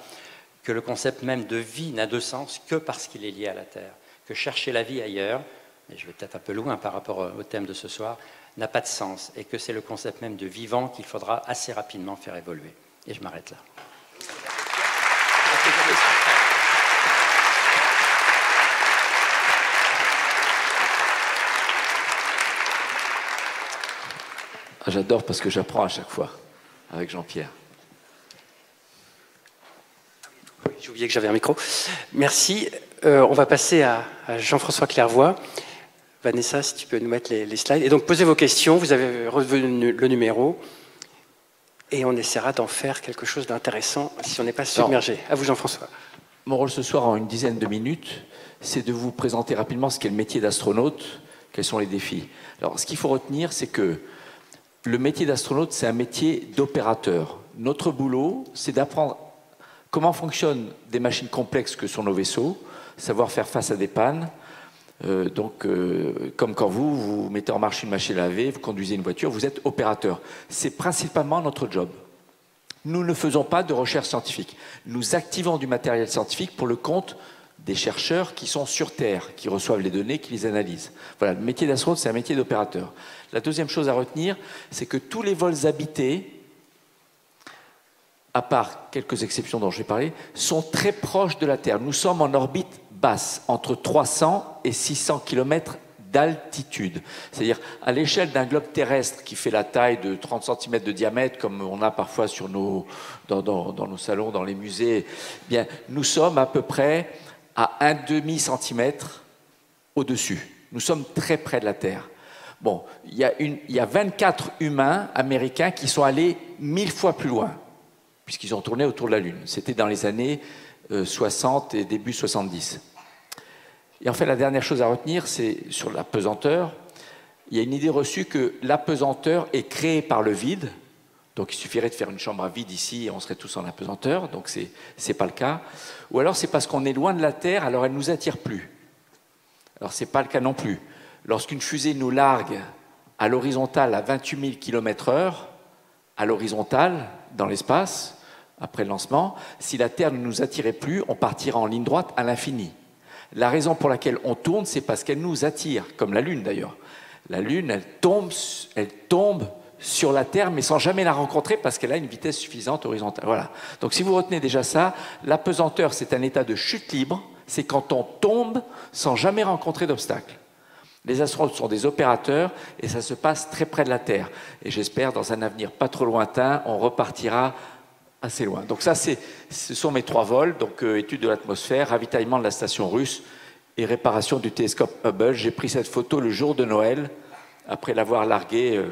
que le concept même de vie n'a de sens que parce qu'il est lié à la Terre. Que chercher la vie ailleurs, et je vais peut-être un peu loin par rapport au thème de ce soir, n'a pas de sens, et que c'est le concept même de vivant qu'il faudra assez rapidement faire évoluer. Et je m'arrête là. J'adore parce que j'apprends à chaque fois avec Jean-Pierre. J'ai oublié que j'avais un micro. Merci. On va passer à Jean-François Clairvoy. Vanessa, si tu peux nous mettre les slides. Et donc, posez vos questions, vous avez revenu le numéro, et on essaiera d'en faire quelque chose d'intéressant si on n'est pas submergé. À vous, Jean-François. Mon rôle ce soir, en une dizaine de minutes, c'est de vous présenter rapidement ce qu'est le métier d'astronaute, quels sont les défis. Alors, ce qu'il faut retenir, c'est que le métier d'astronaute, c'est un métier d'opérateur. Notre boulot, c'est d'apprendre Comment fonctionnent des machines complexes que sont nos vaisseaux? Savoir faire face à des pannes. Comme quand vous mettez en marche une machine à laver, vous conduisez une voiture, vous êtes opérateur. C'est principalement notre job. Nous ne faisons pas de recherche scientifique. Nous activons du matériel scientifique pour le compte des chercheurs qui sont sur Terre, qui reçoivent les données, qui les analysent. Voilà, le métier d'astronaute, c'est un métier d'opérateur. La deuxième chose à retenir, c'est que tous les vols habités, à part quelques exceptions dont je vais parler, sont très proches de la Terre. Nous sommes en orbite basse, entre 300 et 600 km d'altitude. C'est-à-dire, à l'échelle d'un globe terrestre qui fait la taille de 30 cm de diamètre, comme on a parfois sur dans nos salons, dans les musées, eh bien, nous sommes à peu près à 1,5 cm au-dessus. Nous sommes très près de la Terre. Bon, il y a 24 humains américains qui sont allés 1000 fois plus loin, puisqu'ils ont tourné autour de la Lune. C'était dans les années 60 et début 70. Et en fait, la dernière chose à retenir, c'est sur l'apesanteur. Il y a une idée reçue que l'apesanteur est créée par le vide. Donc, il suffirait de faire une chambre à vide ici et on serait tous en apesanteur. Donc, ce n'est pas le cas. Ou alors, c'est parce qu'on est loin de la Terre, alors elle ne nous attire plus. Alors, ce n'est pas le cas non plus. Lorsqu'une fusée nous largue à l'horizontale à 28 000 km/h, à l'horizontale, dans l'espace, après le lancement, si la Terre ne nous attirait plus, on partira en ligne droite à l'infini. La raison pour laquelle on tourne, c'est parce qu'elle nous attire, comme la Lune d'ailleurs. La Lune, elle tombe sur la Terre, mais sans jamais la rencontrer parce qu'elle a une vitesse suffisante horizontale. Voilà. Donc si vous retenez déjà ça, l'apesanteur, c'est un état de chute libre, c'est quand on tombe sans jamais rencontrer d'obstacle. Les astronautes sont des opérateurs et ça se passe très près de la Terre. Et j'espère, dans un avenir pas trop lointain, on repartira assez loin. Donc ça, ce sont mes 3 vols, donc étude de l'atmosphère, ravitaillement de la station russe et réparation du télescope Hubble. J'ai pris cette photo le jour de Noël, après l'avoir largué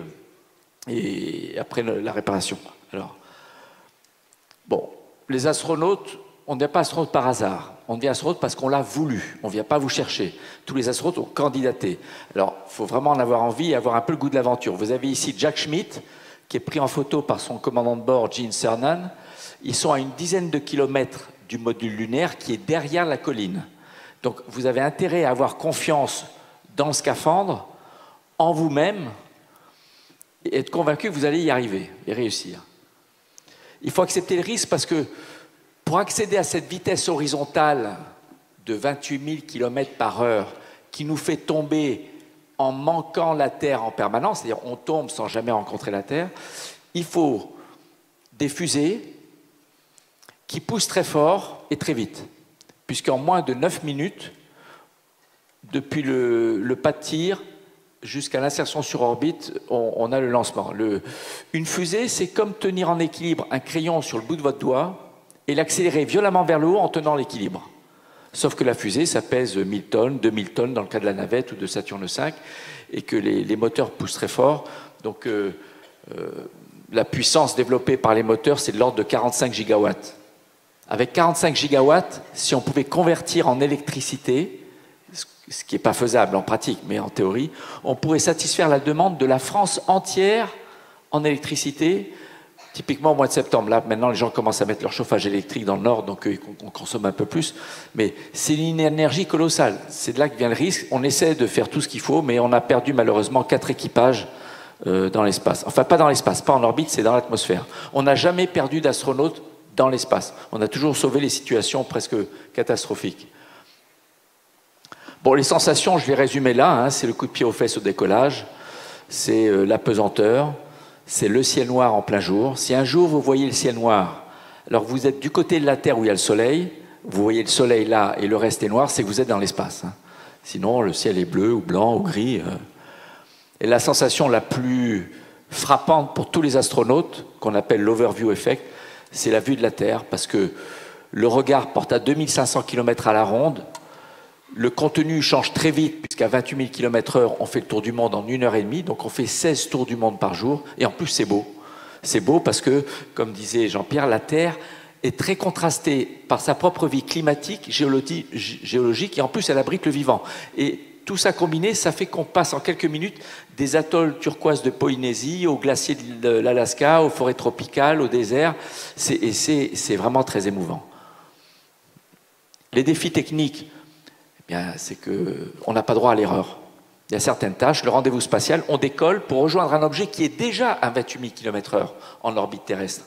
et après la réparation. Alors, bon, les astronautes, on ne devient pas astronaute par hasard. On devient astronaute parce qu'on l'a voulu. On ne vient pas vous chercher. Tous les astronautes ont candidaté. Alors, il faut vraiment en avoir envie et avoir un peu le goût de l'aventure. Vous avez ici Jack Schmitt, qui est pris en photo par son commandant de bord, Gene Cernan. Ils sont à une dizaine de kilomètres du module lunaire qui est derrière la colline. Donc, vous avez intérêt à avoir confiance dans le scaphandre, en vous-même, et être convaincu que vous allez y arriver et réussir. Il faut accepter le risque parce que pour accéder à cette vitesse horizontale de 28 000 km/h qui nous fait tomber en manquant la Terre en permanence, c'est-à-dire on tombe sans jamais rencontrer la Terre, il faut des fusées qui poussent très fort et très vite, puisqu'en moins de 9 minutes, depuis le pas de tir jusqu'à l'insertion sur orbite, on a le lancement. Une fusée, c'est comme tenir en équilibre un crayon sur le bout de votre doigt et l'accélérer violemment vers le haut en tenant l'équilibre. Sauf que la fusée, ça pèse 1000 tonnes, 2000 tonnes dans le cas de la navette ou de Saturne V, et que les moteurs poussent très fort. Donc la puissance développée par les moteurs, c'est de l'ordre de 45 gigawatts. Avec 45 gigawatts, si on pouvait convertir en électricité, ce qui n'est pas faisable en pratique, mais en théorie, on pourrait satisfaire la demande de la France entière en électricité, typiquement au mois de septembre. Là, maintenant, les gens commencent à mettre leur chauffage électrique dans le nord, donc on consomme un peu plus. Mais c'est une énergie colossale. C'est de là que vient le risque. On essaie de faire tout ce qu'il faut, mais on a perdu malheureusement 4 équipages dans l'espace. Enfin, pas dans l'espace, pas en orbite, c'est dans l'atmosphère. On n'a jamais perdu d'astronautes dans l'espace. On a toujours sauvé les situations presque catastrophiques. Bon, les sensations, je vais résumer là. Hein, c'est le coup de pied aux fesses au décollage, c'est l'apesanteur, c'est le ciel noir en plein jour. Si un jour vous voyez le ciel noir, alors vous êtes du côté de la Terre où il y a le soleil, vous voyez le soleil là et le reste est noir, c'est que vous êtes dans l'espace. Hein. Sinon, le ciel est bleu ou blanc ou gris. Et la sensation la plus frappante pour tous les astronautes, qu'on appelle l'overview effect, c'est la vue de la Terre, parce que le regard porte à 2500 km à la ronde. Le contenu change très vite, puisqu'à 28 000 km/h, on fait le tour du monde en 1h30, donc on fait 16 tours du monde par jour, et en plus c'est beau. C'est beau parce que, comme disait Jean-Pierre, la Terre est très contrastée par sa propre vie climatique, géologique, et en plus elle abrite le vivant. Et tout ça combiné, ça fait qu'on passe en quelques minutes des atolls turquoises de Polynésie, aux glaciers de l'Alaska, aux forêts tropicales, au désert. Et c'est vraiment très émouvant. Les défis techniques, eh bien, c'est qu'on n'a pas droit à l'erreur. Il y a certaines tâches. Le rendez-vous spatial, on décolle pour rejoindre un objet qui est déjà à 28 000 km/h en orbite terrestre.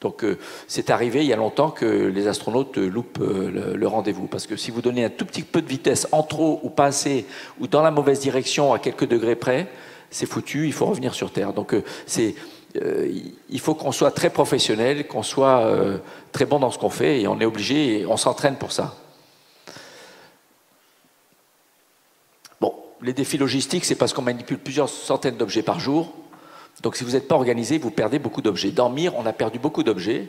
Donc c'est arrivé il y a longtemps que les astronautes loupent le rendez-vous. Parce que si vous donnez un tout petit peu de vitesse en trop ou pas assez, ou dans la mauvaise direction à quelques degrés près, c'est foutu, il faut revenir sur Terre. Donc il faut qu'on soit très professionnel, qu'on soit très bon dans ce qu'on fait, et on est obligé, et on s'entraîne pour ça. Bon, les défis logistiques, c'est parce qu'on manipule plusieurs centaines d'objets par jour. Donc si vous n'êtes pas organisé, vous perdez beaucoup d'objets. Dans Mir, on a perdu beaucoup d'objets.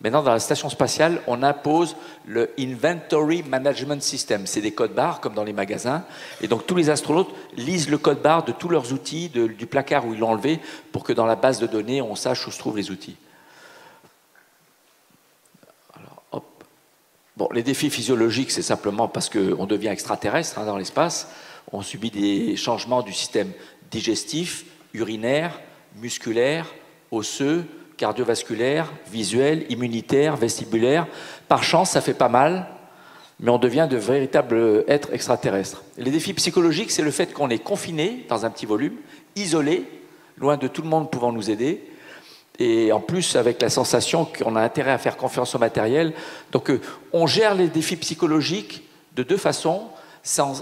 Maintenant, dans la station spatiale, on impose le Inventory Management System. C'est des codes barres, comme dans les magasins. Et donc tous les astronautes lisent le code barre de tous leurs outils, du placard où ils l'ont enlevé, pour que dans la base de données, on sache où se trouvent les outils. Alors, hop. Bon, les défis physiologiques, c'est simplement parce qu'on devient extraterrestre dans l'espace. On subit des changements du système digestif, urinaire, musculaire, osseux, cardiovasculaire, visuel, immunitaire, vestibulaire. Par chance, ça fait pas mal, mais on devient de véritables êtres extraterrestres. Les défis psychologiques, c'est le fait qu'on est confiné dans un petit volume, isolé, loin de tout le monde pouvant nous aider, et en plus avec la sensation qu'on a intérêt à faire confiance au matériel. Donc on gère les défis psychologiques de deux façons.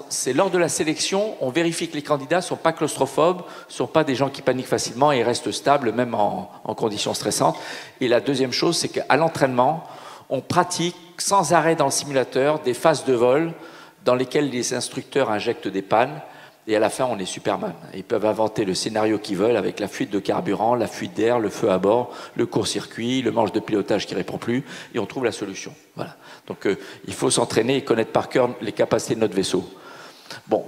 C'est lors de la sélection, on vérifie que les candidats ne sont pas claustrophobes, ne sont pas des gens qui paniquent facilement et restent stables, même en conditions stressantes. Et la deuxième chose, c'est qu'à l'entraînement, on pratique sans arrêt dans le simulateur des phases de vol dans lesquelles les instructeurs injectent des pannes. Et à la fin, on est Superman. Ils peuvent inventer le scénario qu'ils veulent avec la fuite de carburant, la fuite d'air, le feu à bord, le court-circuit, le manche de pilotage qui ne répond plus, et on trouve la solution. Voilà. Donc il faut s'entraîner et connaître par cœur les capacités de notre vaisseau. Bon,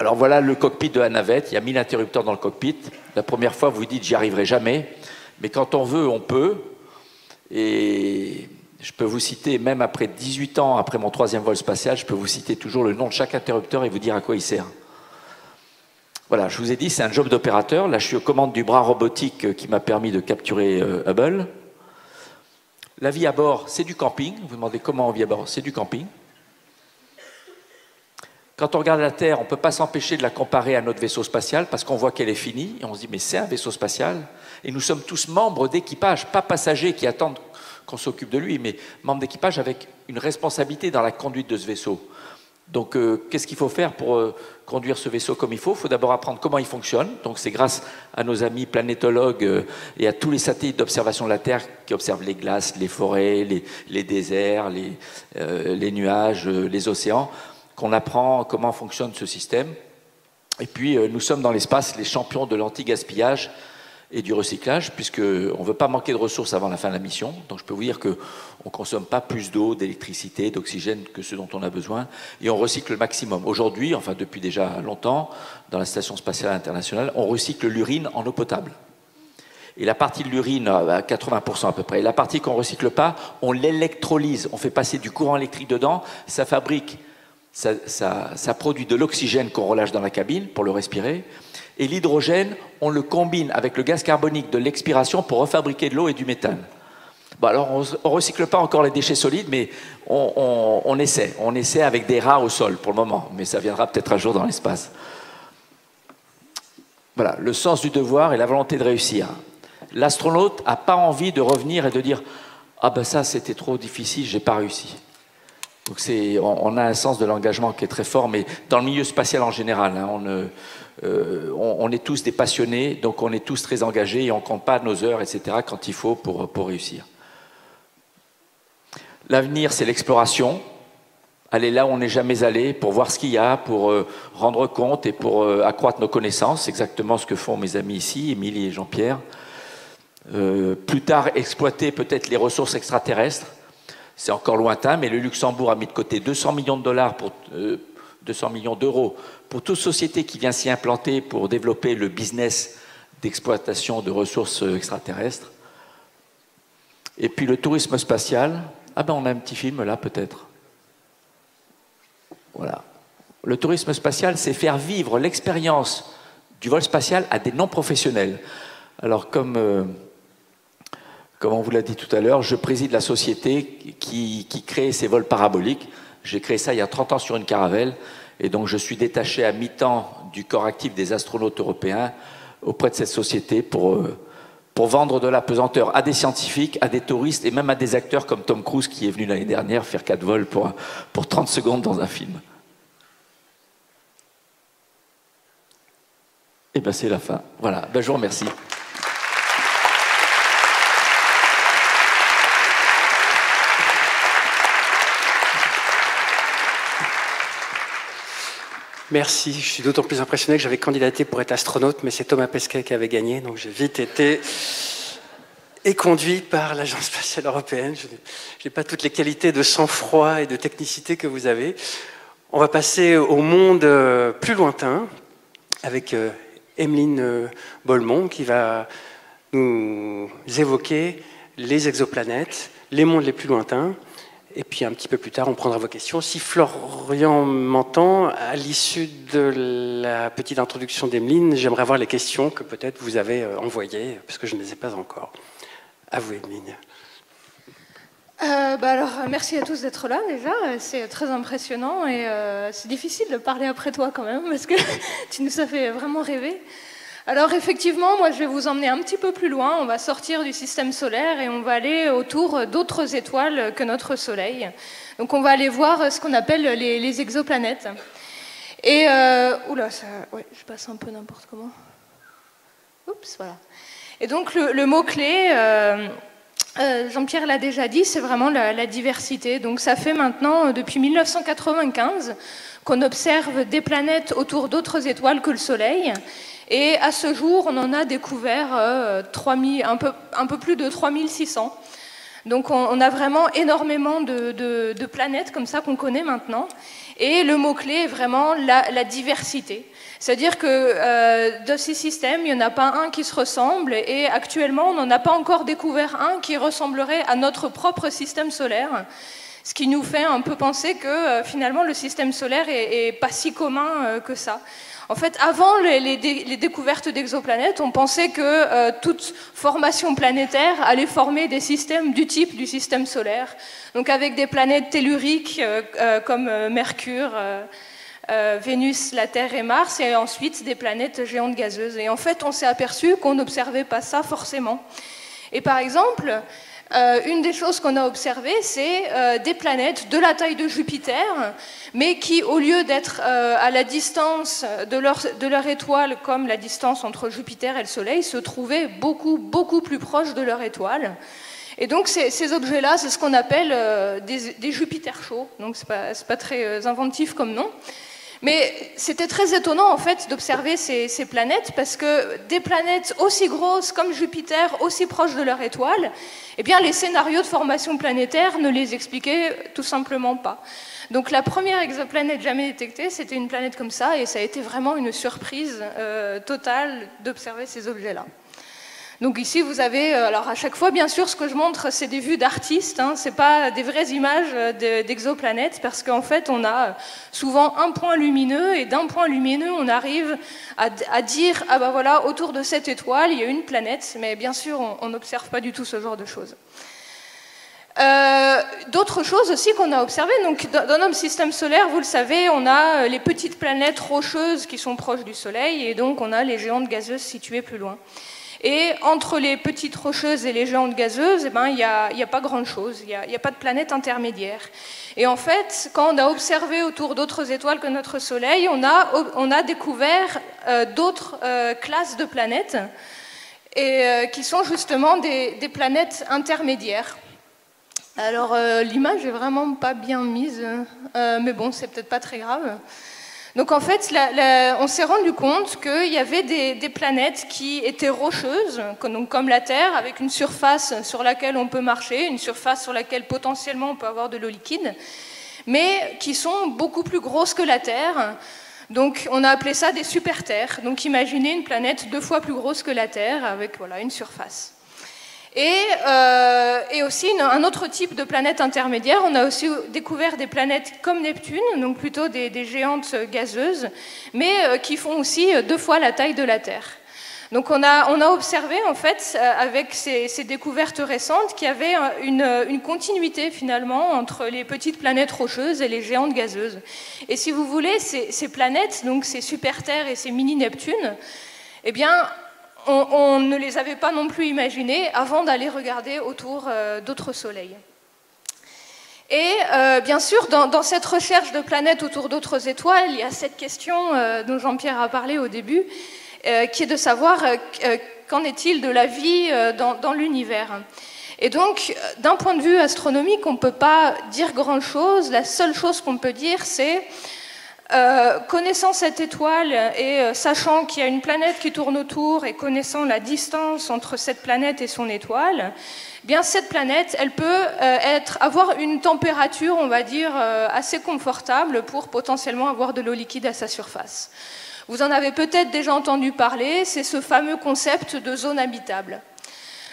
alors voilà le cockpit de la navette. Il y a 1000 interrupteurs dans le cockpit. La première fois, vous vous dites, j'y arriverai jamais. Mais quand on veut, on peut. Et je peux vous citer, même après 18 ans, après mon 3e vol spatial, je peux vous citer toujours le nom de chaque interrupteur et vous dire à quoi il sert. Voilà, je vous ai dit, c'est un job d'opérateur. Là, je suis aux commandes du bras robotique qui m'a permis de capturer Hubble. La vie à bord, c'est du camping. Vous vous demandez comment on vit à bord, c'est du camping. Quand on regarde la Terre, on ne peut pas s'empêcher de la comparer à notre vaisseau spatial parce qu'on voit qu'elle est finie. Et on se dit, mais c'est un vaisseau spatial. Et nous sommes tous membres d'équipage, pas passagers qui attendent qu'on s'occupe de lui, mais membres d'équipage avec une responsabilité dans la conduite de ce vaisseau. Donc, qu'est-ce qu'il faut faire pour conduire ce vaisseau comme il faut? Il faut d'abord apprendre comment il fonctionne. Donc, c'est grâce à nos amis planétologues et à tous les satellites d'observation de la Terre qui observent les glaces, les forêts, les déserts, les nuages, les océans, qu'on apprend comment fonctionne ce système. Et puis, nous sommes dans l'espace les champions de l'anti-gaspillage et du recyclage, puisqu'on ne veut pas manquer de ressources avant la fin de la mission. Donc je peux vous dire qu'on ne consomme pas plus d'eau, d'électricité, d'oxygène que ce dont on a besoin, et on recycle le maximum. Aujourd'hui, enfin depuis déjà longtemps, dans la Station spatiale internationale, on recycle l'urine en eau potable. Et la partie de l'urine, à 80% à peu près, et la partie qu'on ne recycle pas, on l'électrolyse, on fait passer du courant électrique dedans, ça fabrique, ça produit de l'oxygène qu'on relâche dans la cabine pour le respirer. Et l'hydrogène, on le combine avec le gaz carbonique de l'expiration pour refabriquer de l'eau et du méthane. Bon, alors, on ne recycle pas encore les déchets solides, mais on essaie. On essaie avec des rats au sol pour le moment, mais ça viendra peut-être un jour dans l'espace. Voilà, le sens du devoir et la volonté de réussir. L'astronaute n'a pas envie de revenir et de dire « Ah ben ça, c'était trop difficile, je n'ai pas réussi ». Donc on a un sens de l'engagement qui est très fort, mais dans le milieu spatial en général, on est tous des passionnés, donc on est tous très engagés et on ne compte pas nos heures, etc., quand il faut pour réussir. L'avenir, c'est l'exploration. Aller là où on n'est jamais allé, pour voir ce qu'il y a, pour rendre compte et pour accroître nos connaissances. C'est exactement ce que font mes amis ici, Émilie et Jean-Pierre. Plus tard, exploiter peut-être les ressources extraterrestres. C'est encore lointain, mais le Luxembourg a mis de côté 200 millions de dollars 200 millions d'euros pour toute société qui vient s'y implanter pour développer le business d'exploitation de ressources extraterrestres. Et puis le tourisme spatial. Ah ben on a un petit film là peut-être. Voilà. Le tourisme spatial, c'est faire vivre l'expérience du vol spatial à des non-professionnels. Alors, comme on vous l'a dit tout à l'heure, je préside la société qui crée ces vols paraboliques. J'ai créé ça il y a 30 ans sur une Caravelle. Et donc, je suis détaché à mi-temps du corps actif des astronautes européens auprès de cette société pour vendre de la pesanteur à des scientifiques, à des touristes et même à des acteurs comme Tom Cruise qui est venu l'année dernière faire 4 vols pour 30 secondes dans un film. Et bien, c'est la fin. Voilà, ben, je vous remercie. Merci, je suis d'autant plus impressionné que j'avais candidaté pour être astronaute, mais c'est Thomas Pesquet qui avait gagné, donc j'ai vite été éconduit par l'Agence spatiale européenne. Je n'ai pas toutes les qualités de sang-froid et de technicité que vous avez. On va passer au monde plus lointain, avec Emeline Bolmont, qui va nous évoquer les exoplanètes, les mondes les plus lointains. Et puis un petit peu plus tard, on prendra vos questions. Si Florian m'entend, à l'issue de la petite introduction d'Emeline, j'aimerais voir les questions que peut-être vous avez envoyées, parce que je ne les ai pas encore. À vous, Emeline. Alors, merci à tous d'être là déjà, c'est très impressionnant et c'est difficile de parler après toi quand même, parce que tu nous as fait vraiment rêver. Alors effectivement, moi je vais vous emmener un petit peu plus loin, on va sortir du système solaire et on va aller autour d'autres étoiles que notre Soleil. Donc on va aller voir ce qu'on appelle les exoplanètes. Et, oula, ouais, je passe un peu n'importe comment. Oups, voilà. Et donc le mot-clé, Jean-Pierre l'a déjà dit, c'est vraiment la diversité. Donc ça fait maintenant, depuis 1995, qu'on observe des planètes autour d'autres étoiles que le Soleil. Et à ce jour, on en a découvert un peu plus de 3600. Donc on a vraiment énormément de planètes comme ça qu'on connaît maintenant. Et le mot-clé est vraiment la diversité. C'est-à-dire que de ces systèmes, il n'y en a pas un qui se ressemble. Et actuellement, on n'en a pas encore découvert un qui ressemblerait à notre propre système solaire. Ce qui nous fait un peu penser que finalement, le système solaire est pas si commun que ça. En fait, avant les découvertes d'exoplanètes, on pensait que toute formation planétaire allait former des systèmes du type du système solaire, donc avec des planètes telluriques comme Mercure, Vénus, la Terre et Mars, et ensuite des planètes géantes gazeuses. Et en fait, on s'est aperçu qu'on n'observait pas ça forcément. Et par exemple, une des choses qu'on a observées, c'est des planètes de la taille de Jupiter, mais qui, au lieu d'être à la distance de leur étoile, comme la distance entre Jupiter et le Soleil, se trouvaient beaucoup plus proches de leur étoile. Et donc ces objets-là, c'est ce qu'on appelle des Jupiter chauds. Donc c'est pas très inventif comme nom. Mais c'était très étonnant en fait d'observer ces planètes, parce que des planètes aussi grosses comme Jupiter, aussi proches de leur étoile, eh bien les scénarios de formation planétaire ne les expliquaient tout simplement pas. Donc la première exoplanète jamais détectée, c'était une planète comme ça, et ça a été vraiment une surprise totale d'observer ces objets-là. Donc ici, vous avez, alors à chaque fois, bien sûr, ce que je montre, c'est des vues d'artistes, hein, c'est pas des vraies images d'exoplanètes, parce qu'en fait, on a souvent un point lumineux, et d'un point lumineux, on arrive à dire, ah ben voilà, autour de cette étoile, il y a une planète, mais bien sûr, on n'observe pas du tout ce genre de choses. D'autres choses aussi qu'on a observées, donc dans notre système solaire, vous le savez, on a les petites planètes rocheuses qui sont proches du Soleil, et donc on a les géantes gazeuses situées plus loin. Et entre les petites rocheuses et les géantes gazeuses, eh ben, il n'y a pas grand-chose, il n'y a pas de planète intermédiaire. Et en fait, quand on a observé autour d'autres étoiles que notre Soleil, on a découvert d'autres classes de planètes, et qui sont justement des planètes intermédiaires. Alors l'image est vraiment pas bien mise, mais bon, c'est peut-être pas très grave. Donc en fait, on s'est rendu compte qu'il y avait des planètes qui étaient rocheuses, comme la Terre, avec une surface sur laquelle on peut marcher, une surface sur laquelle potentiellement on peut avoir de l'eau liquide, mais qui sont beaucoup plus grosses que la Terre. Donc on a appelé ça des super-terres. Donc imaginez une planète 2 fois plus grosse que la Terre, avec voilà, une surface. Et aussi un autre type de planète intermédiaire. On a aussi découvert des planètes comme Neptune, donc plutôt des géantes gazeuses, mais qui font aussi 2 fois la taille de la Terre. Donc on a observé en fait avec ces découvertes récentes qu'il y avait une continuité finalement entre les petites planètes rocheuses et les géantes gazeuses. Et si vous voulez, ces planètes, donc ces super-Terres et ces mini-Neptunes, eh bien on ne les avait pas non plus imaginées avant d'aller regarder autour d'autres soleils. Et bien sûr, dans cette recherche de planètes autour d'autres étoiles, il y a cette question dont Jean-Pierre a parlé au début, qui est de savoir qu'en est-il de la vie dans l'univers. Et donc, d'un point de vue astronomique, on ne peut pas dire grand-chose. La seule chose qu'on peut dire, c'est connaissant cette étoile et sachant qu'il y a une planète qui tourne autour et connaissant la distance entre cette planète et son étoile, eh bien cette planète, elle peut avoir une température, on va dire, assez confortable pour potentiellement avoir de l'eau liquide à sa surface. Vous en avez peut-être déjà entendu parler, c'est ce fameux concept de zone habitable.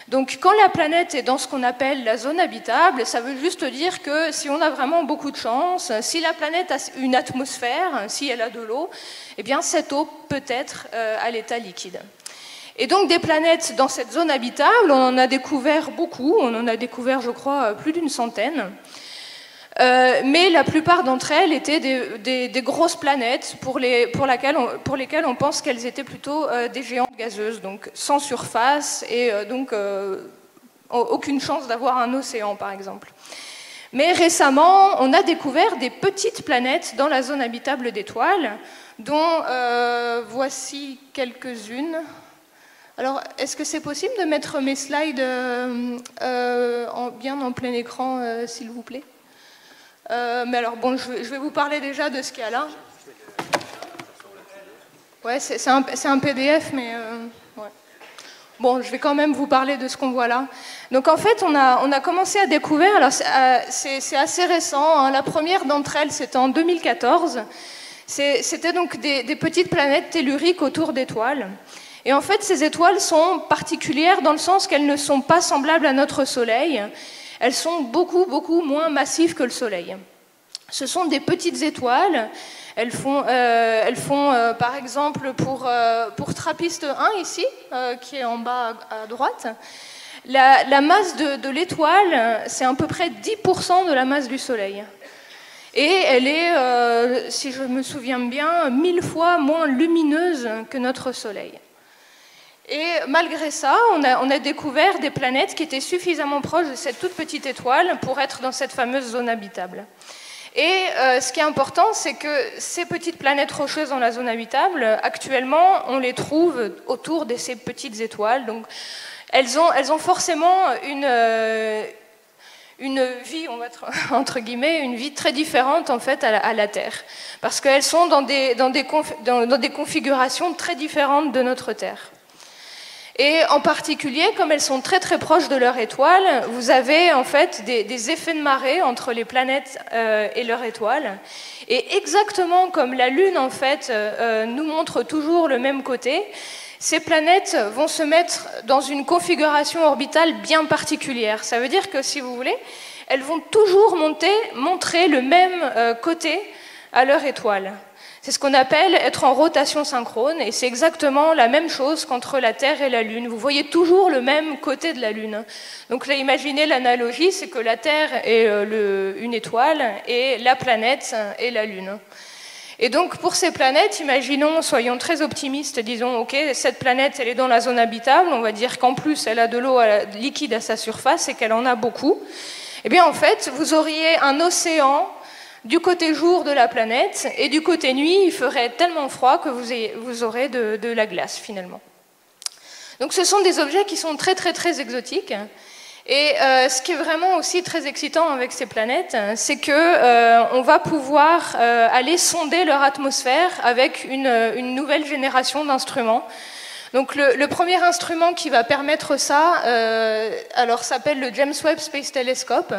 Donc quand la planète est dans ce qu'on appelle la zone habitable, ça veut juste dire que si on a vraiment beaucoup de chance, si la planète a une atmosphère, si elle a de l'eau, eh bien cette eau peut être à l'état liquide. Et donc des planètes dans cette zone habitable, on en a découvert beaucoup, on en a découvert je crois plus d'une centaine. Mais la plupart d'entre elles étaient des grosses planètes pour lesquelles on pense qu'elles étaient plutôt des géantes gazeuses, donc sans surface et donc aucune chance d'avoir un océan par exemple. Mais récemment, on a découvert des petites planètes dans la zone habitable d'étoiles, dont voici quelques-unes. Alors, est-ce que c'est possible de mettre mes slides bien en plein écran, s'il vous plaît ? Mais alors, bon, je vais vous parler déjà de ce qu'il y a là. Ouais, c'est un PDF, mais... ouais. Bon, je vais quand même vous parler de ce qu'on voit là. Donc, en fait, on a commencé à découvrir... Alors, c'est assez récent. Hein, la première d'entre elles, c'était en 2014. C'était donc des petites planètes telluriques autour d'étoiles. Et en fait, ces étoiles sont particulières dans le sens qu'elles ne sont pas semblables à notre Soleil. Elles sont beaucoup, beaucoup moins massives que le Soleil. Ce sont des petites étoiles. Elles font par exemple, pour TRAPPIST 1, ici, qui est en bas à droite, la masse de l'étoile, c'est à peu près 10% de la masse du Soleil. Et elle est, si je me souviens bien, 1000 fois moins lumineuse que notre Soleil. Et malgré ça, on a découvert des planètes qui étaient suffisamment proches de cette toute petite étoile pour être dans cette fameuse zone habitable. Et ce qui est important, c'est que ces petites planètes rocheuses dans la zone habitable, actuellement, on les trouve autour de ces petites étoiles. Donc, elles ont forcément une vie, on va être, entre guillemets, une vie très différente en fait à la Terre, parce qu'elles sont dans des configurations très différentes de notre Terre. Et en particulier, comme elles sont très très proches de leur étoile, vous avez en fait des effets de marée entre les planètes et leur étoile. Et exactement comme la Lune en fait nous montre toujours le même côté, ces planètes vont se mettre dans une configuration orbitale bien particulière. Ça veut dire que si vous voulez, elles vont toujours montrer le même côté à leur étoile. C'est ce qu'on appelle être en rotation synchrone, et c'est exactement la même chose qu'entre la Terre et la Lune. Vous voyez toujours le même côté de la Lune. Donc là, imaginez l'analogie, c'est que la Terre est une étoile, et la planète est la Lune. Et donc pour ces planètes, imaginons, soyons très optimistes, disons, ok, cette planète, elle est dans la zone habitable, on va dire qu'en plus, elle a de l'eau liquide à sa surface et qu'elle en a beaucoup. Eh bien en fait, vous auriez un océan du côté jour de la planète, et du côté nuit, il ferait tellement froid que vous aurez de la glace, finalement. Donc ce sont des objets qui sont très, très, très exotiques. Et ce qui est vraiment aussi très excitant avec ces planètes, c'est qu'on va pouvoir aller sonder leur atmosphère avec une nouvelle génération d'instruments. Donc le premier instrument qui va permettre ça, alors s'appelle le James Webb Space Telescope.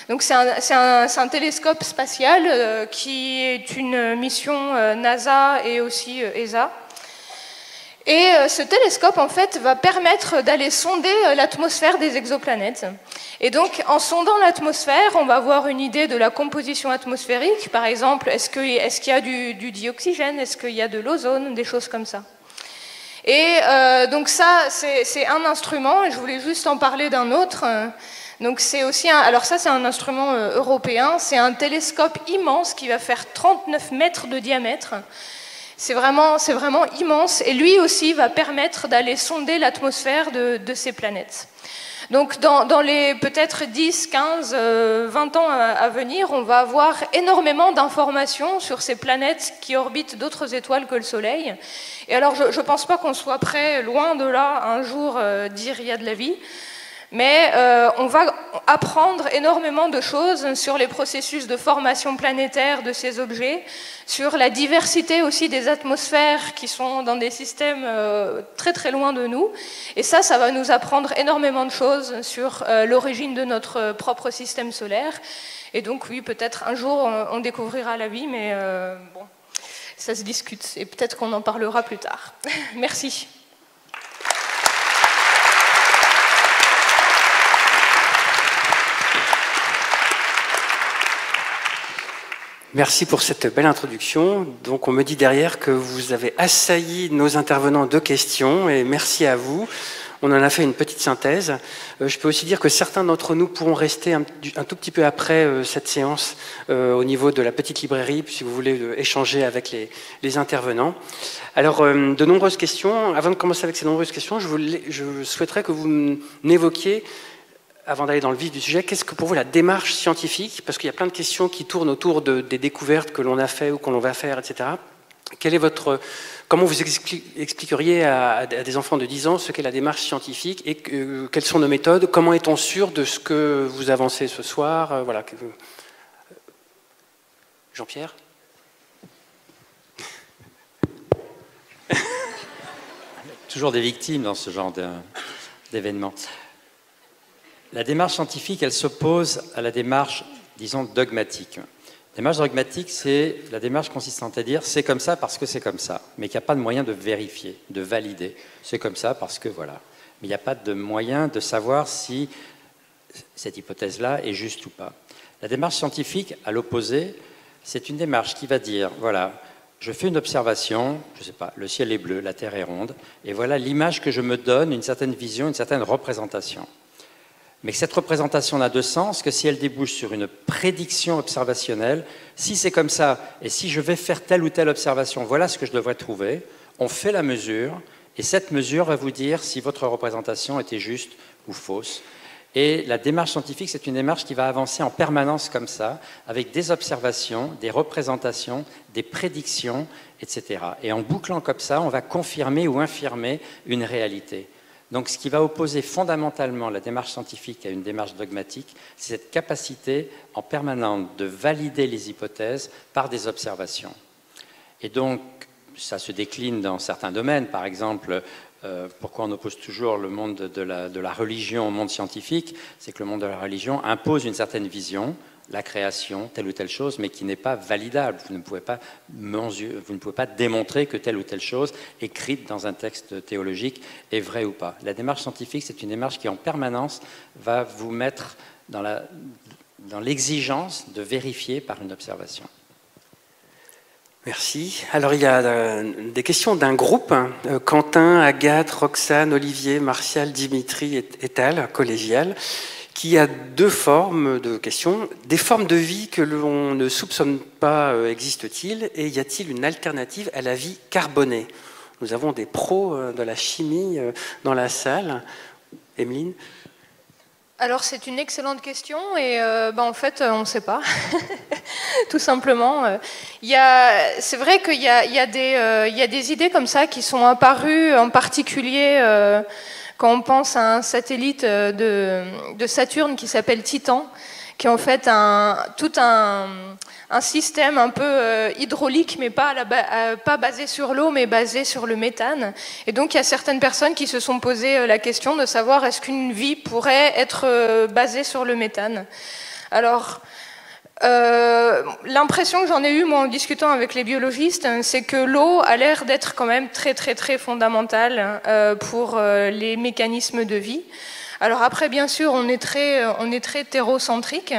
Donc c'est un télescope spatial qui est une mission NASA et aussi ESA. Et ce télescope, en fait, va permettre d'aller sonder l'atmosphère des exoplanètes. Et donc, en sondant l'atmosphère, on va avoir une idée de la composition atmosphérique. Par exemple, est-ce qu'il y a du dioxygène? Est-ce qu'il y a de l'ozone? Des choses comme ça. Et donc ça, c'est un instrument, et je voulais juste en parler d'un autre. Donc c'est aussi alors ça, c'est un instrument européen. C'est un télescope immense qui va faire 39 mètres de diamètre. C'est vraiment immense, et lui aussi va permettre d'aller sonder l'atmosphère de ces planètes. Donc dans les peut-être 10, 15, 20 ans à venir, on va avoir énormément d'informations sur ces planètes qui orbitent d'autres étoiles que le Soleil. Et alors je ne pense pas qu'on soit prêt, loin de là, à un jour dire il y a de la vie. Mais on va apprendre énormément de choses sur les processus de formation planétaire de ces objets, sur la diversité aussi des atmosphères qui sont dans des systèmes très très loin de nous. Et ça va nous apprendre énormément de choses sur l'origine de notre propre système solaire. Et donc oui, peut-être un jour on découvrira la vie, mais bon, ça se discute. Et peut-être qu'on en parlera plus tard. Merci. Merci pour cette belle introduction. Donc on me dit derrière que vous avez assailli nos intervenants de questions, et merci à vous. On en a fait une petite synthèse. Je peux aussi dire que certains d'entre nous pourront rester un tout petit peu après cette séance au niveau de la petite librairie, si vous voulez échanger avec les intervenants. Alors, de nombreuses questions. Avant de commencer avec ces nombreuses questions, je souhaiterais que vous m'évoquiez, avant d'aller dans le vif du sujet, qu'est-ce que pour vous la démarche scientifique? Parce qu'il y a plein de questions qui tournent autour des découvertes que l'on a fait ou que l'on va faire, etc. Comment vous expliqueriez à des enfants de 10 ans ce qu'est la démarche scientifique et quelles sont nos méthodes? Comment est-on sûr de ce que vous avancez ce soir? Voilà. Jean-Pierre? Toujours des victimes dans ce genre d'événements. La démarche scientifique, elle s'oppose à la démarche, disons, dogmatique. La démarche dogmatique, c'est la démarche consistante à dire c'est comme ça parce que c'est comme ça, mais qu'il n'y a pas de moyen de vérifier, de valider. C'est comme ça parce que voilà. Mais il n'y a pas de moyen de savoir si cette hypothèse-là est juste ou pas. La démarche scientifique, à l'opposé, c'est une démarche qui va dire voilà, je fais une observation, je ne sais pas, le ciel est bleu, la terre est ronde, et voilà l'image que je me donne, une certaine vision, une certaine représentation. Mais cette représentation n'a de sens que si elle débouche sur une prédiction observationnelle. Si c'est comme ça, et si je vais faire telle ou telle observation, voilà ce que je devrais trouver. On fait la mesure, et cette mesure va vous dire si votre représentation était juste ou fausse. Et la démarche scientifique, c'est une démarche qui va avancer en permanence comme ça, avec des observations, des représentations, des prédictions, etc. Et en bouclant comme ça, on va confirmer ou infirmer une réalité. Donc ce qui va opposer fondamentalement la démarche scientifique à une démarche dogmatique, c'est cette capacité en permanence de valider les hypothèses par des observations. Et donc ça se décline dans certains domaines, par exemple, pourquoi on oppose toujours le monde de la religion au monde scientifique, c'est que le monde de la religion impose une certaine vision, la création, telle ou telle chose, mais qui n'est pas validable. Vous ne pouvez pas démontrer que telle ou telle chose écrite dans un texte théologique est vraie ou pas. La démarche scientifique, c'est une démarche qui en permanence va vous mettre dans l'exigence de vérifier par une observation. Merci. Alors il y a des questions d'un groupe, Quentin, Agathe, Roxane, Olivier, Martial, Dimitri et al, collégial, qui a deux formes de questions. Des formes de vie que l'on ne soupçonne pas existent-ils, et y a-t-il une alternative à la vie carbonée? Nous avons des pros de la chimie dans la salle. Emeline? Alors c'est une excellente question, et en fait on ne sait pas, tout simplement. C'est vrai qu'il y a des idées comme ça qui sont apparues, en particulier quand on pense à un satellite de Saturne qui s'appelle Titan, qui est en fait tout un système un peu hydraulique, mais pas basé sur l'eau, mais basé sur le méthane. Et donc il y a certaines personnes qui se sont posé la question de savoir est-ce qu'une vie pourrait être basée sur le méthane. Alors, L'impression que j'en ai eue, moi, en discutant avec les biologistes, c'est que l'eau a l'air d'être quand même très, très, très fondamentale pour les mécanismes de vie. Alors après, bien sûr, on est très terrocentrique.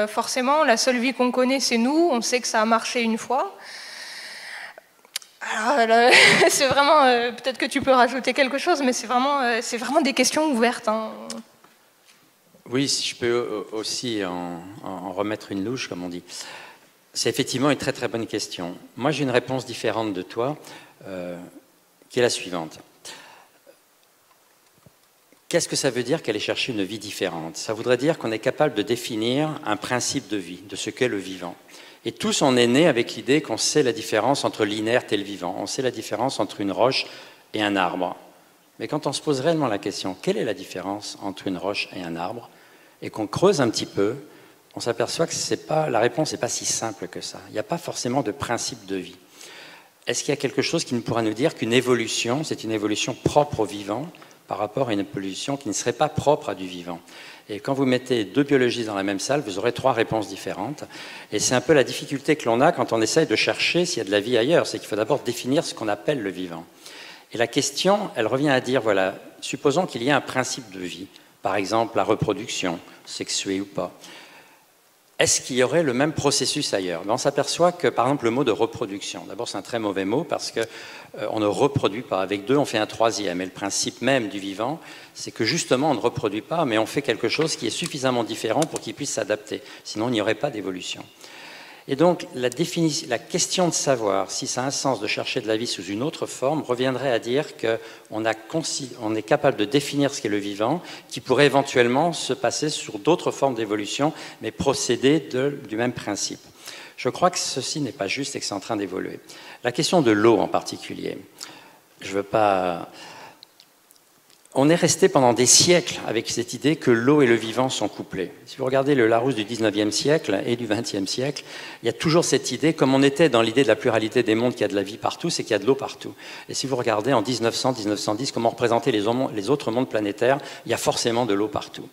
Forcément, la seule vie qu'on connaît, c'est nous. On sait que ça a marché une fois. Alors, c'est vraiment... peut-être que tu peux rajouter quelque chose, mais c'est vraiment des questions ouvertes. Hein. Oui, si je peux aussi en remettre une louche, comme on dit. C'est effectivement une très très bonne question. Moi, j'ai une réponse différente de toi, qui est la suivante. Qu'est-ce que ça veut dire qu'aller chercher une vie différente? Ça voudrait dire qu'on est capable de définir un principe de vie, de ce qu'est le vivant. Et tous, on est nés avec l'idée qu'on sait la différence entre l'inerte et le vivant. On sait la différence entre une roche et un arbre. Mais quand on se pose réellement la question, quelle est la différence entre une roche et un arbre, et qu'on creuse un petit peu, on s'aperçoit que la réponse n'est pas si simple que ça. Il n'y a pas forcément de principe de vie. Est-ce qu'il y a quelque chose qui nous pourra nous dire qu'une évolution, c'est une évolution propre au vivant par rapport à une évolution qui ne serait pas propre à du vivant? Et quand vous mettez deux biologistes dans la même salle, vous aurez trois réponses différentes. Et c'est un peu la difficulté que l'on a quand on essaye de chercher s'il y a de la vie ailleurs. C'est qu'il faut d'abord définir ce qu'on appelle le vivant. Et la question, elle revient à dire, voilà, supposons qu'il y ait un principe de vie, par exemple la reproduction, sexuée ou pas. Est-ce qu'il y aurait le même processus ailleurs? On s'aperçoit que, par exemple, le mot de reproduction, d'abord c'est un très mauvais mot parce qu'on ne reproduit pas. Avec deux, on fait un troisième. Et le principe même du vivant, c'est que justement, on ne reproduit pas, mais on fait quelque chose qui est suffisamment différent pour qu'il puisse s'adapter. Sinon, il n'y aurait pas d'évolution. Et donc, la question de savoir si ça a un sens de chercher de la vie sous une autre forme reviendrait à dire qu'on est capable de définir ce qu'est le vivant, qui pourrait éventuellement se passer sur d'autres formes d'évolution, mais procéder du même principe. Je crois que ceci n'est pas juste et que c'est en train d'évoluer. La question de l'eau en particulier, je ne veux pas... On est resté pendant des siècles avec cette idée que l'eau et le vivant sont couplés. Si vous regardez le Larousse du 19e siècle et du 20e siècle, il y a toujours cette idée, comme on était dans l'idée de la pluralité des mondes, qu'il y a de la vie partout, c'est qu'il y a de l'eau partout. Et si vous regardez en 1900-1910 comment représenter les autres mondes planétaires, il y a forcément de l'eau partout.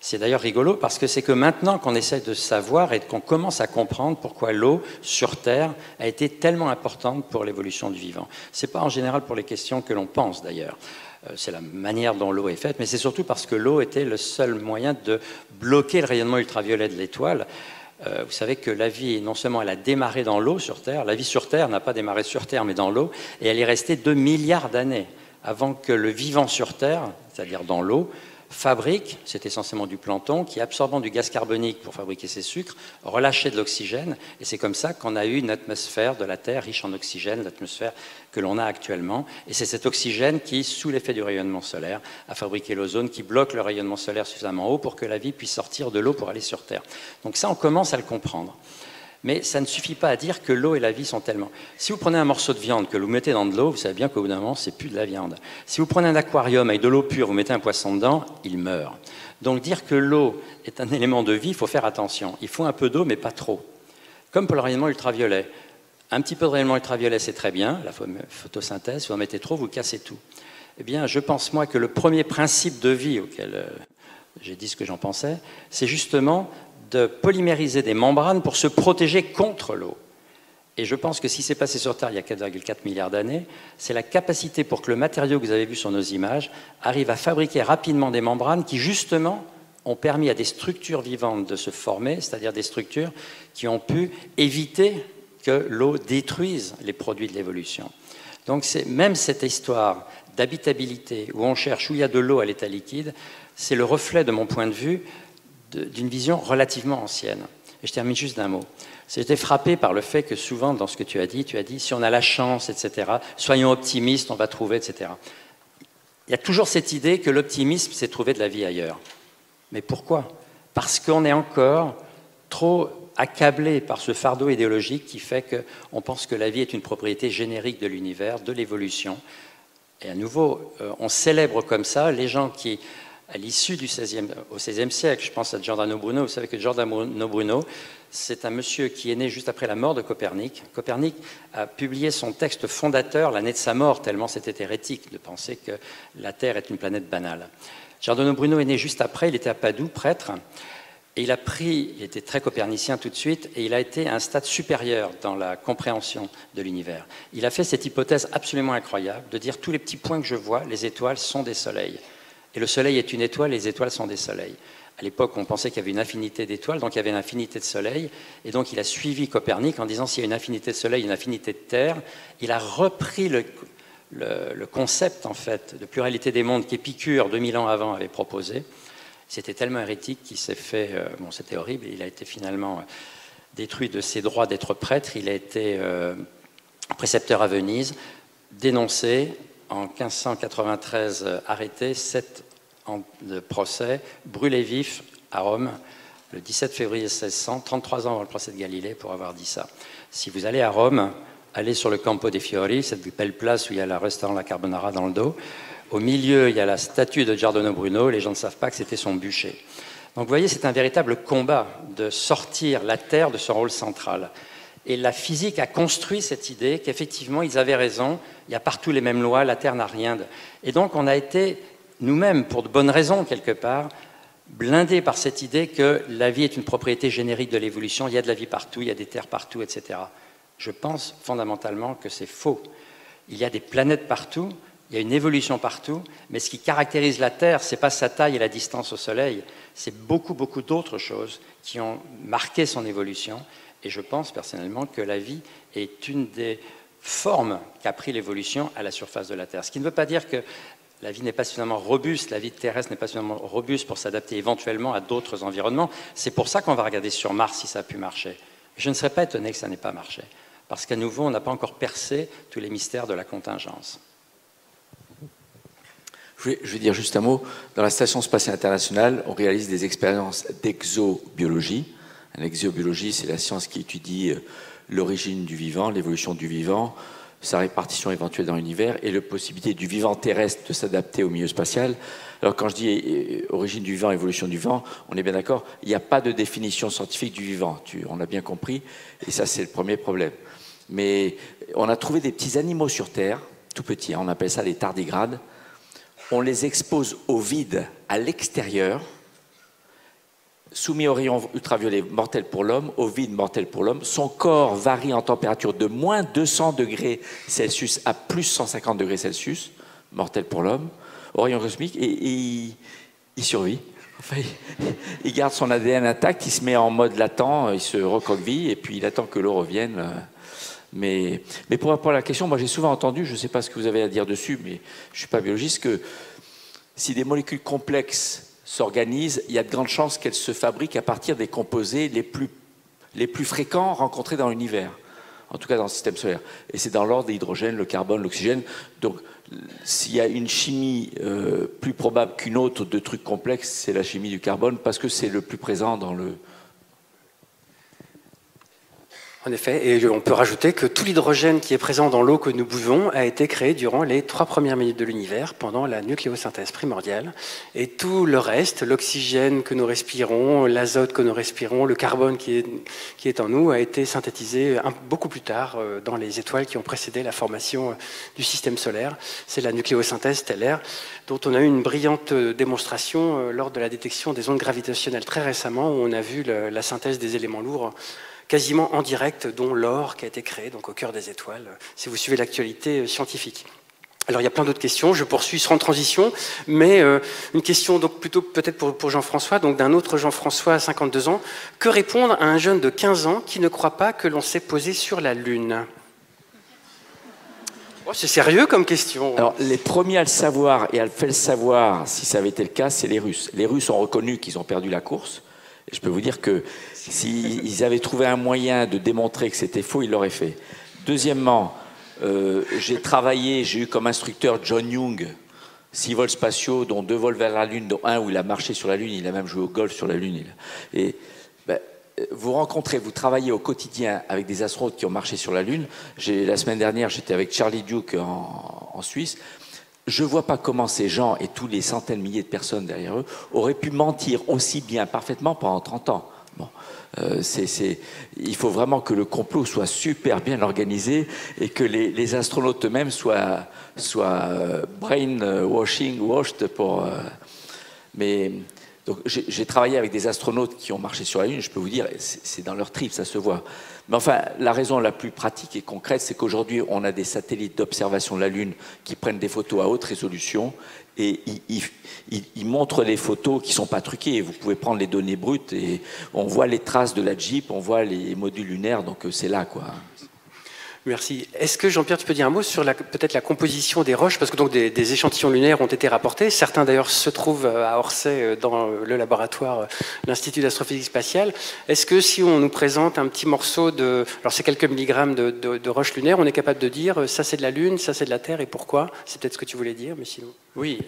C'est d'ailleurs rigolo parce que c'est que maintenant qu'on essaie de savoir et qu'on commence à comprendre pourquoi l'eau sur Terre a été tellement importante pour l'évolution du vivant. Ce n'est pas en général pour les questions que l'on pense d'ailleurs. C'est la manière dont l'eau est faite, mais c'est surtout parce que l'eau était le seul moyen de bloquer le rayonnement ultraviolet de l'étoile. Vous savez que la vie, non seulement elle a démarré dans l'eau sur Terre, la vie sur Terre n'a pas démarré sur Terre, mais dans l'eau, et elle est restée 2 milliards d'années avant que le vivant sur Terre, c'est-à-dire dans l'eau, fabrique, c'est essentiellement du plancton, qui absorbant du gaz carbonique pour fabriquer ses sucres, relâchait de l'oxygène, et c'est comme ça qu'on a eu une atmosphère de la Terre riche en oxygène, l'atmosphère que l'on a actuellement, et c'est cet oxygène qui, sous l'effet du rayonnement solaire, a fabriqué l'ozone qui bloque le rayonnement solaire suffisamment haut pour que la vie puisse sortir de l'eau pour aller sur Terre. Donc ça, on commence à le comprendre. Mais ça ne suffit pas à dire que l'eau et la vie sont tellement... Si vous prenez un morceau de viande que vous mettez dans de l'eau, vous savez bien qu'au bout d'un moment, c'est plus de la viande. Si vous prenez un aquarium avec de l'eau pure, vous mettez un poisson dedans, il meurt. Donc dire que l'eau est un élément de vie, il faut faire attention. Il faut un peu d'eau, mais pas trop. Comme pour le rayonnement ultraviolet. Un petit peu de rayonnement ultraviolet, c'est très bien, la photosynthèse. Si vous en mettez trop, vous cassez tout. Eh bien, je pense, moi, que le premier principe de vie auquel j'ai dit ce que j'en pensais, c'est justement de polymériser des membranes pour se protéger contre l'eau. Et je pense que ce qui s'est passé sur Terre il y a 4,4 milliards d'années, c'est la capacité pour que le matériau que vous avez vu sur nos images arrive à fabriquer rapidement des membranes qui, justement, ont permis à des structures vivantes de se former, c'est-à-dire des structures qui ont pu éviter que l'eau détruise les produits de l'évolution. Donc même cette histoire d'habitabilité, où on cherche où il y a de l'eau à l'état liquide, c'est le reflet, de mon point de vue, d'une vision relativement ancienne. Et je termine juste d'un mot. J'étais frappé par le fait que souvent, dans ce que tu as dit, si on a la chance, etc., soyons optimistes, on va trouver, etc. Il y a toujours cette idée que l'optimisme, c'est trouver de la vie ailleurs. Mais pourquoi? Parce qu'on est encore trop accablé par ce fardeau idéologique qui fait qu'on pense que la vie est une propriété générique de l'univers, de l'évolution. Et à nouveau, on célèbre comme ça les gens qui... À l'issue au XVIe siècle, je pense à Giordano Bruno. Vous savez que Giordano Bruno, c'est un monsieur qui est né juste après la mort de Copernic. Copernic a publié son texte fondateur l'année de sa mort, tellement c'était hérétique de penser que la Terre est une planète banale. Giordano Bruno est né juste après, il était à Padoue, prêtre, Et il était très copernicien tout de suite, et il a été à un stade supérieur dans la compréhension de l'univers. Il a fait cette hypothèse absolument incroyable de dire tous les petits points que je vois, les étoiles sont des soleils. Et le soleil est une étoile, les étoiles sont des soleils. À l'époque, on pensait qu'il y avait une infinité d'étoiles, donc il y avait une infinité de soleils, et donc il a suivi Copernic en disant s'il y a une infinité de soleils, une infinité de terres. Il a repris le concept, en fait, de pluralité des mondes qu'Épicure, 2000 ans avant, avait proposé. C'était tellement hérétique qu'il s'est fait... bon, c'était horrible. Il a été finalement détruit de ses droits d'être prêtre. Il a été précepteur à Venise, dénoncé, en 1593 arrêté, 7 ans de procès, brûlé vif à Rome, le 17 février 1600, 33 ans avant le procès de Galilée, pour avoir dit ça. Si vous allez à Rome, allez sur le Campo dei Fiori, cette belle place où il y a le restaurant La Carbonara dans le dos. Au milieu, il y a la statue de Giordano Bruno. Les gens ne savent pas que c'était son bûcher. Donc vous voyez, c'est un véritable combat de sortir la Terre de son rôle central. Et la physique a construit cette idée qu'effectivement, ils avaient raison, il y a partout les mêmes lois, la Terre n'a rien de... Et donc on a été, nous-mêmes, pour de bonnes raisons quelque part, blindés par cette idée que la vie est une propriété générique de l'évolution, il y a de la vie partout, il y a des terres partout, etc. Je pense fondamentalement que c'est faux. Il y a des planètes partout, il y a une évolution partout, mais ce qui caractérise la Terre, ce n'est pas sa taille et la distance au Soleil, c'est beaucoup, beaucoup d'autres choses qui ont marqué son évolution. Et je pense personnellement que la vie est une des formes qu'a pris l'évolution à la surface de la Terre. Ce qui ne veut pas dire que la vie n'est pas suffisamment robuste, la vie terrestre n'est pas suffisamment robuste pour s'adapter éventuellement à d'autres environnements. C'est pour ça qu'on va regarder sur Mars si ça a pu marcher. Je ne serais pas étonné que ça n'ait pas marché, parce qu'à nouveau, on n'a pas encore percé tous les mystères de la contingence. Je vais dire juste un mot. Dans la Station spatiale internationale, on réalise des expériences d'exobiologie. L'exobiologie, c'est la science qui étudie l'origine du vivant, l'évolution du vivant, sa répartition éventuelle dans l'univers et la possibilité du vivant terrestre de s'adapter au milieu spatial. Alors quand je dis origine du vivant, évolution du vivant, on est bien d'accord, il n'y a pas de définition scientifique du vivant, on l'a bien compris, et ça c'est le premier problème. Mais on a trouvé des petits animaux sur Terre, tout petits, on appelle ça les tardigrades. On les expose au vide à l'extérieur, soumis aux rayons ultraviolets mortels pour l'homme, au vide mortel pour l'homme. Son corps varie en température de moins 200 degrés Celsius à plus 150 degrés Celsius, mortel pour l'homme, aux rayons cosmiques, et il survit. Enfin, il garde son ADN intact, il se met en mode latent, il se recroqueville, et puis il attend que l'eau revienne. Mais pour répondre à la question, moi j'ai souvent entendu, je ne sais pas ce que vous avez à dire dessus, mais je ne suis pas biologiste, que si des molécules complexes s'organisent, il y a de grandes chances qu'elles se fabriquent à partir des composés les plus fréquents rencontrés dans l'univers, en tout cas dans le système solaire. Et c'est dans l'ordre de l'hydrogène, le carbone, l'oxygène. Donc s'il y a une chimie plus probable qu'une autre de trucs complexes, c'est la chimie du carbone, parce que c'est le plus présent dans le... En effet, et on peut rajouter que tout l'hydrogène qui est présent dans l'eau que nous buvons a été créé durant les 3 premières minutes de l'univers, pendant la nucléosynthèse primordiale. Et tout le reste, l'oxygène que nous respirons, l'azote que nous respirons, le carbone qui est en nous, a été synthétisé beaucoup plus tard dans les étoiles qui ont précédé la formation du système solaire. C'est la nucléosynthèse stellaire, dont on a eu une brillante démonstration lors de la détection des ondes gravitationnelles très récemment, où on a vu la synthèse des éléments lourds quasiment en direct, dont l'or qui a été créé donc au cœur des étoiles, si vous suivez l'actualité scientifique. Alors il y a plein d'autres questions, je poursuis sans transition, mais une question donc plutôt peut-être pour Jean-François, donc d'un autre Jean-François à 52 ans. Que répondre à un jeune de 15 ans qui ne croit pas que l'on s'est posé sur la Lune ? Oh, c'est sérieux comme question. Alors les premiers à le savoir et à le faire le savoir, si ça avait été le cas, c'est les Russes. Les Russes ont reconnu qu'ils ont perdu la course. Et je peux vous dire que s'ils avaient trouvé un moyen de démontrer que c'était faux, ils l'auraient fait. Deuxièmement, j'ai eu comme instructeur John Young, 6 vols spatiaux, dont 2 vols vers la Lune, dont un où il a marché sur la Lune, il a même joué au golf sur la Lune. Et vous travaillez au quotidien avec des astronautes qui ont marché sur la Lune. La semaine dernière, j'étais avec Charlie Duke en Suisse. Je ne vois pas comment ces gens et tous les centaines de milliers de personnes derrière eux auraient pu mentir aussi bien, parfaitement pendant 30 ans. Bon, il faut vraiment que le complot soit super bien organisé et que les astronautes eux-mêmes soient washed pour... mais Donc j'ai travaillé avec des astronautes qui ont marché sur la Lune, je peux vous dire, c'est dans leur trip, ça se voit. Mais enfin, la raison la plus pratique et concrète, c'est qu'aujourd'hui, on a des satellites d'observation de la Lune qui prennent des photos à haute résolution et ils montrent les photos qui ne sont pas truquées. Vous pouvez prendre les données brutes et on voit les traces de la Jeep, on voit les modules lunaires, donc c'est là, quoi. Merci. Est-ce que, Jean-Pierre, tu peux dire un mot sur peut-être la composition des roches? Parce que donc, des échantillons lunaires ont été rapportés. Certains, d'ailleurs, se trouvent à Orsay, dans le laboratoire, l'Institut d'astrophysique spatiale. Est-ce que si on nous présente un petit morceau alors c'est quelques milligrammes de roches lunaires, on est capable de dire ça c'est de la Lune, ça c'est de la Terre, et pourquoi? C'est peut-être ce que tu voulais dire, mais sinon... Oui,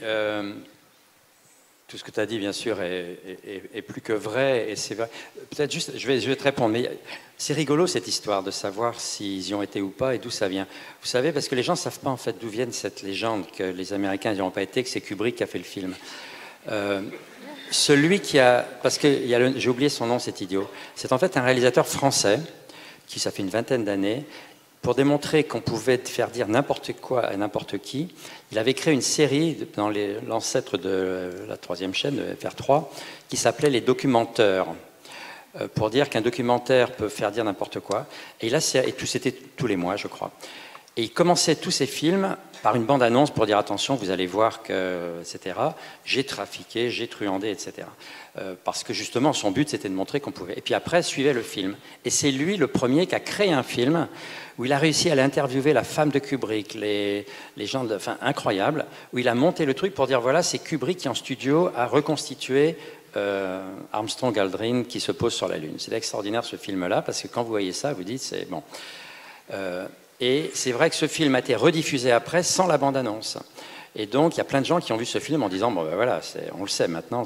tout ce que tu as dit, bien sûr, est plus que vrai. Et c'est vrai. Peut-être juste, je vais te répondre, mais c'est rigolo cette histoire de savoir s'ils y ont été ou pas et d'où ça vient. Vous savez, parce que les gens ne savent pas en fait d'où vient cette légende que les Américains n'y ont pas été, que c'est Kubrick qui a fait le film. Celui qui a... Parce que j'ai oublié son nom, cet idiot. C'est en fait un réalisateur français qui, ça fait une vingtaine d'années, pour démontrer qu'on pouvait faire dire n'importe quoi à n'importe qui, il avait créé une série dans l'ancêtre de la troisième chaîne, de FR3, qui s'appelait Les Documenteurs, pour dire qu'un documentaire peut faire dire n'importe quoi. Et là, c'était tous les mois, je crois. Et il commençait tous ses films par une bande-annonce pour dire attention, vous allez voir que, etc. J'ai trafiqué, j'ai truandé, etc. Parce que justement, son but, c'était de montrer qu'on pouvait. Et puis après, suivait le film. Et c'est lui le premier qui a créé un film où il a réussi à aller interviewer la femme de Kubrick, les gens, enfin, incroyables, où il a monté le truc pour dire voilà, c'est Kubrick qui en studio a reconstitué Armstrong Aldrin qui se pose sur la Lune. C'est extraordinaire ce film-là, parce que quand vous voyez ça, vous dites c'est bon. Et c'est vrai que ce film a été rediffusé après sans la bande-annonce. Et donc, il y a plein de gens qui ont vu ce film en disant, bon ben voilà, on le sait maintenant,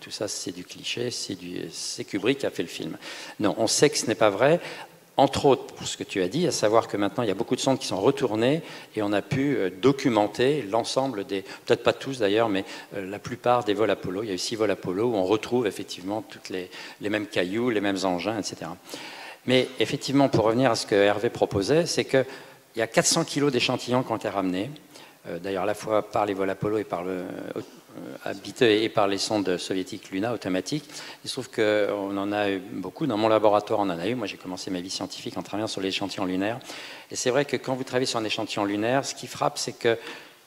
tout ça c'est du cliché, c'est Kubrick qui a fait le film. Non, on sait que ce n'est pas vrai, entre autres pour ce que tu as dit, à savoir que maintenant il y a beaucoup de sondes qui sont retournées et on a pu documenter l'ensemble peut-être pas tous d'ailleurs, mais la plupart des vols Apollo. Il y a eu 6 vols Apollo où on retrouve effectivement tous les mêmes cailloux, les mêmes engins, etc. Mais effectivement, pour revenir à ce que Hervé proposait, c'est qu'il y a 400 kilos d'échantillons qui ont été ramenés, d'ailleurs à la fois par les vols Apollo et par et par les sondes soviétiques Luna automatiques. Il se trouve qu'on en a eu beaucoup. Dans mon laboratoire, on en a eu. Moi, j'ai commencé ma vie scientifique en travaillant sur les échantillons lunaires. Et c'est vrai que quand vous travaillez sur un échantillon lunaire, ce qui frappe, c'est que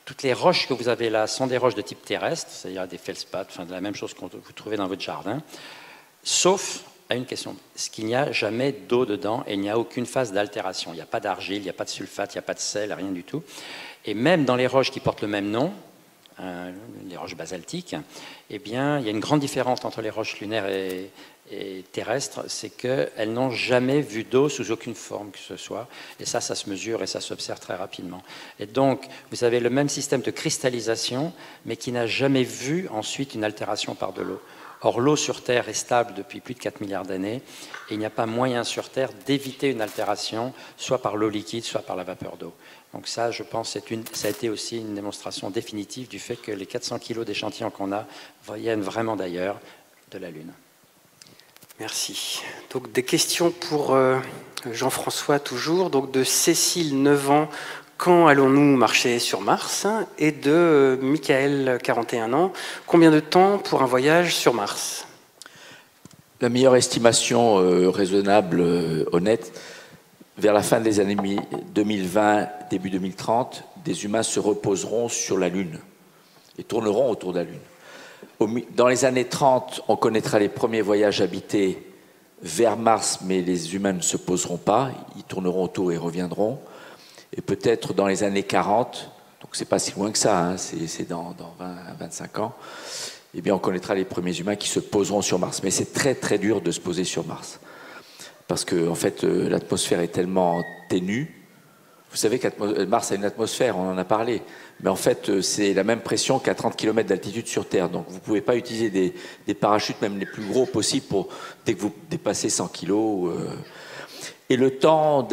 toutes les roches que vous avez là sont des roches de type terrestre, c'est-à-dire des feldspaths, enfin de la même chose que vous trouvez dans votre jardin, sauf à une question, c'est qu'il n'y a jamais d'eau dedans et il n'y a aucune phase d'altération. Il n'y a pas d'argile, il n'y a pas de sulfate, il n'y a pas de sel, rien du tout. Et même dans les roches qui portent le même nom, les roches basaltiques, eh bien, il y a une grande différence entre les roches lunaires et terrestres, c'est qu'elles n'ont jamais vu d'eau sous aucune forme que ce soit. Et ça se mesure et ça s'observe très rapidement. Et donc, vous avez le même système de cristallisation, mais qui n'a jamais vu ensuite une altération par de l'eau. Or, l'eau sur Terre est stable depuis plus de 4 milliards d'années et il n'y a pas moyen sur Terre d'éviter une altération, soit par l'eau liquide, soit par la vapeur d'eau. Donc ça, je pense, ça a été aussi une démonstration définitive du fait que les 400 kilos d'échantillons qu'on a viennent vraiment d'ailleurs, de la Lune. Merci. Donc des questions pour Jean-François toujours, donc de Cécile, 9 ans. Quand allons-nous marcher sur Mars? Et de Michael, 41 ans. Combien de temps pour un voyage sur Mars? La meilleure estimation raisonnable, honnête, vers la fin des années 2020, début 2030, des humains se reposeront sur la Lune et tourneront autour de la Lune. Dans les années 30, on connaîtra les premiers voyages habités vers Mars, mais les humains ne se poseront pas, ils tourneront autour et reviendront. Et peut-être dans les années 40, donc c'est pas si loin que ça, hein, c'est dans 20 à 25 ans, eh bien on connaîtra les premiers humains qui se poseront sur Mars. Mais c'est très très dur de se poser sur Mars. Parce que en fait, l'atmosphère est tellement ténue. Vous savez que Mars a une atmosphère, on en a parlé. Mais en fait, c'est la même pression qu'à 30 km d'altitude sur Terre. Donc vous ne pouvez pas utiliser des parachutes, même les plus gros possibles, dès que vous dépassez 100 kg. Et le temps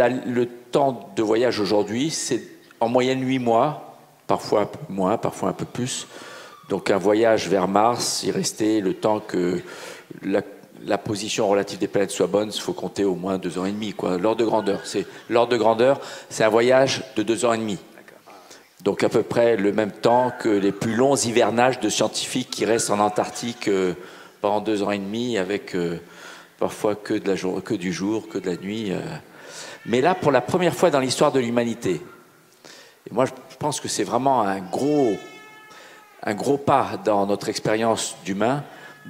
de voyage aujourd'hui, c'est en moyenne 8 mois, parfois un peu moins, parfois un peu plus. Donc un voyage vers Mars, il restait le temps que la position relative des planètes soit bonne, il faut compter au moins 2 ans et demi. L'ordre de grandeur, c'est un voyage de 2 ans et demi. Donc à peu près le même temps que les plus longs hivernages de scientifiques qui restent en Antarctique pendant 2 ans et demi avec parfois que du jour, que de la nuit. Mais là, pour la première fois dans l'histoire de l'humanité, et moi je pense que c'est vraiment un gros pas dans notre expérience d'humain,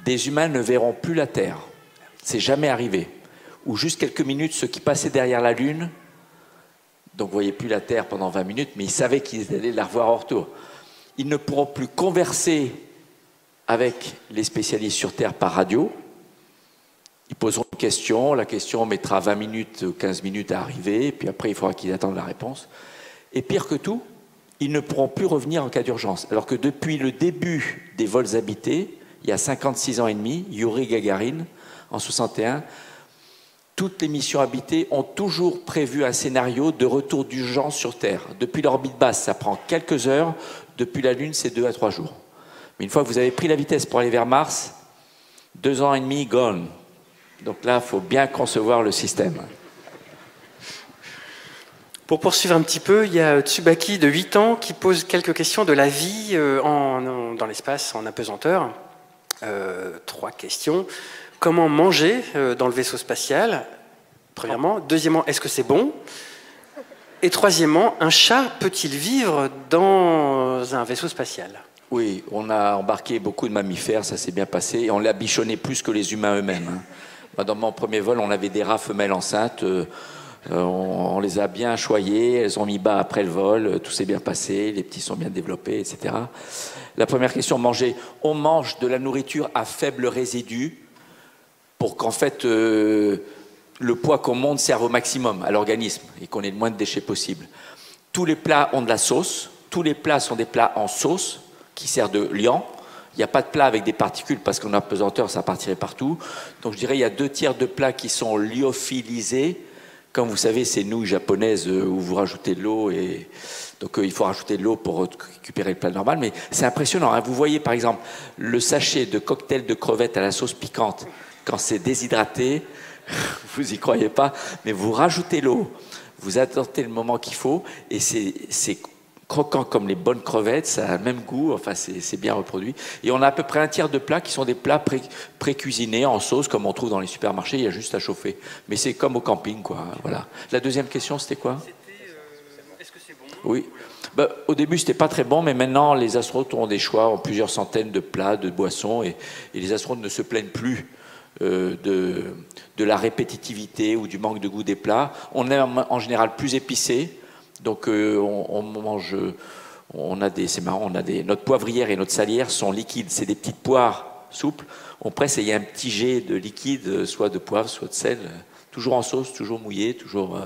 des humains ne verront plus la Terre. C'est jamais arrivé. Ou juste quelques minutes, ceux qui passaient derrière la Lune, donc ne voyaient plus la Terre pendant 20 minutes, mais ils savaient qu'ils allaient la revoir en retour. Ils ne pourront plus converser avec les spécialistes sur Terre par radio. Ils poseront une question, la question mettra 20 minutes ou 15 minutes à arriver, et puis après il faudra qu'ils attendent la réponse. Et pire que tout, ils ne pourront plus revenir en cas d'urgence. Alors que depuis le début des vols habités, il y a 56 ans et demi, Youri Gagarin, en 61, toutes les missions habitées ont toujours prévu un scénario de retour d'urgence sur Terre. Depuis l'orbite basse, ça prend quelques heures. Depuis la Lune, c'est 2 à 3 jours. Mais une fois que vous avez pris la vitesse pour aller vers Mars, 2 ans et demi, gone. Donc là, il faut bien concevoir le système. Pour poursuivre un petit peu, il y a Tsubaki de 8 ans qui pose quelques questions de la vie dans l'espace, en apesanteur. 3 questions. Comment manger dans le vaisseau spatial? Premièrement. Deuxièmement, est-ce que c'est bon? Et troisièmement, un chat peut-il vivre dans un vaisseau spatial? Oui, on a embarqué beaucoup de mammifères, ça s'est bien passé. Et on l'a bichonné plus que les humains eux-mêmes. Dans mon premier vol, on avait des rats femelles enceintes. On les a bien choyées, elles ont mis bas après le vol, tout s'est bien passé, les petits sont bien développés, etc. La première question, manger. On mange de la nourriture à faible résidu pour qu'en fait le poids qu'on monte serve au maximum à l'organisme et qu'on ait le moins de déchets possible. Tous les plats ont de la sauce, tous les plats sont des plats en sauce qui servent de liant. Il n'y a pas de plat avec des particules parce qu'en apesanteur ça partirait partout. Donc je dirais il y a 2/3 de plats qui sont lyophilisés. Comme vous savez, ces nouilles japonaises où vous rajoutez de l'eau et donc il faut rajouter de l'eau pour récupérer le plat normal. Mais c'est impressionnant, hein. Vous voyez par exemple le sachet de cocktail de crevettes à la sauce piquante quand c'est déshydraté, vous y croyez pas, mais vous rajoutez l'eau, vous attendez le moment qu'il faut et c'est croquant comme les bonnes crevettes, ça a le même goût, enfin c'est bien reproduit. Et on a à peu près 1/3 de plats qui sont des plats pré-cuisinés en sauce, comme on trouve dans les supermarchés, il y a juste à chauffer. Mais c'est comme au camping, quoi. Voilà. La deuxième question, c'était quoi? Est-ce que c'est bon? Oui. Au début, c'était pas très bon, mais maintenant, les astronautes ont des choix, ont plusieurs centaines de plats, de boissons, et les astronautes ne se plaignent plus de la répétitivité ou du manque de goût des plats. On est en général plus épicé. Donc on mange, c'est marrant, notre poivrière et notre salière sont liquides, c'est des petites poires souples. On presse et il y a un petit jet de liquide, soit de poivre, soit de sel, toujours en sauce, toujours mouillé, toujours.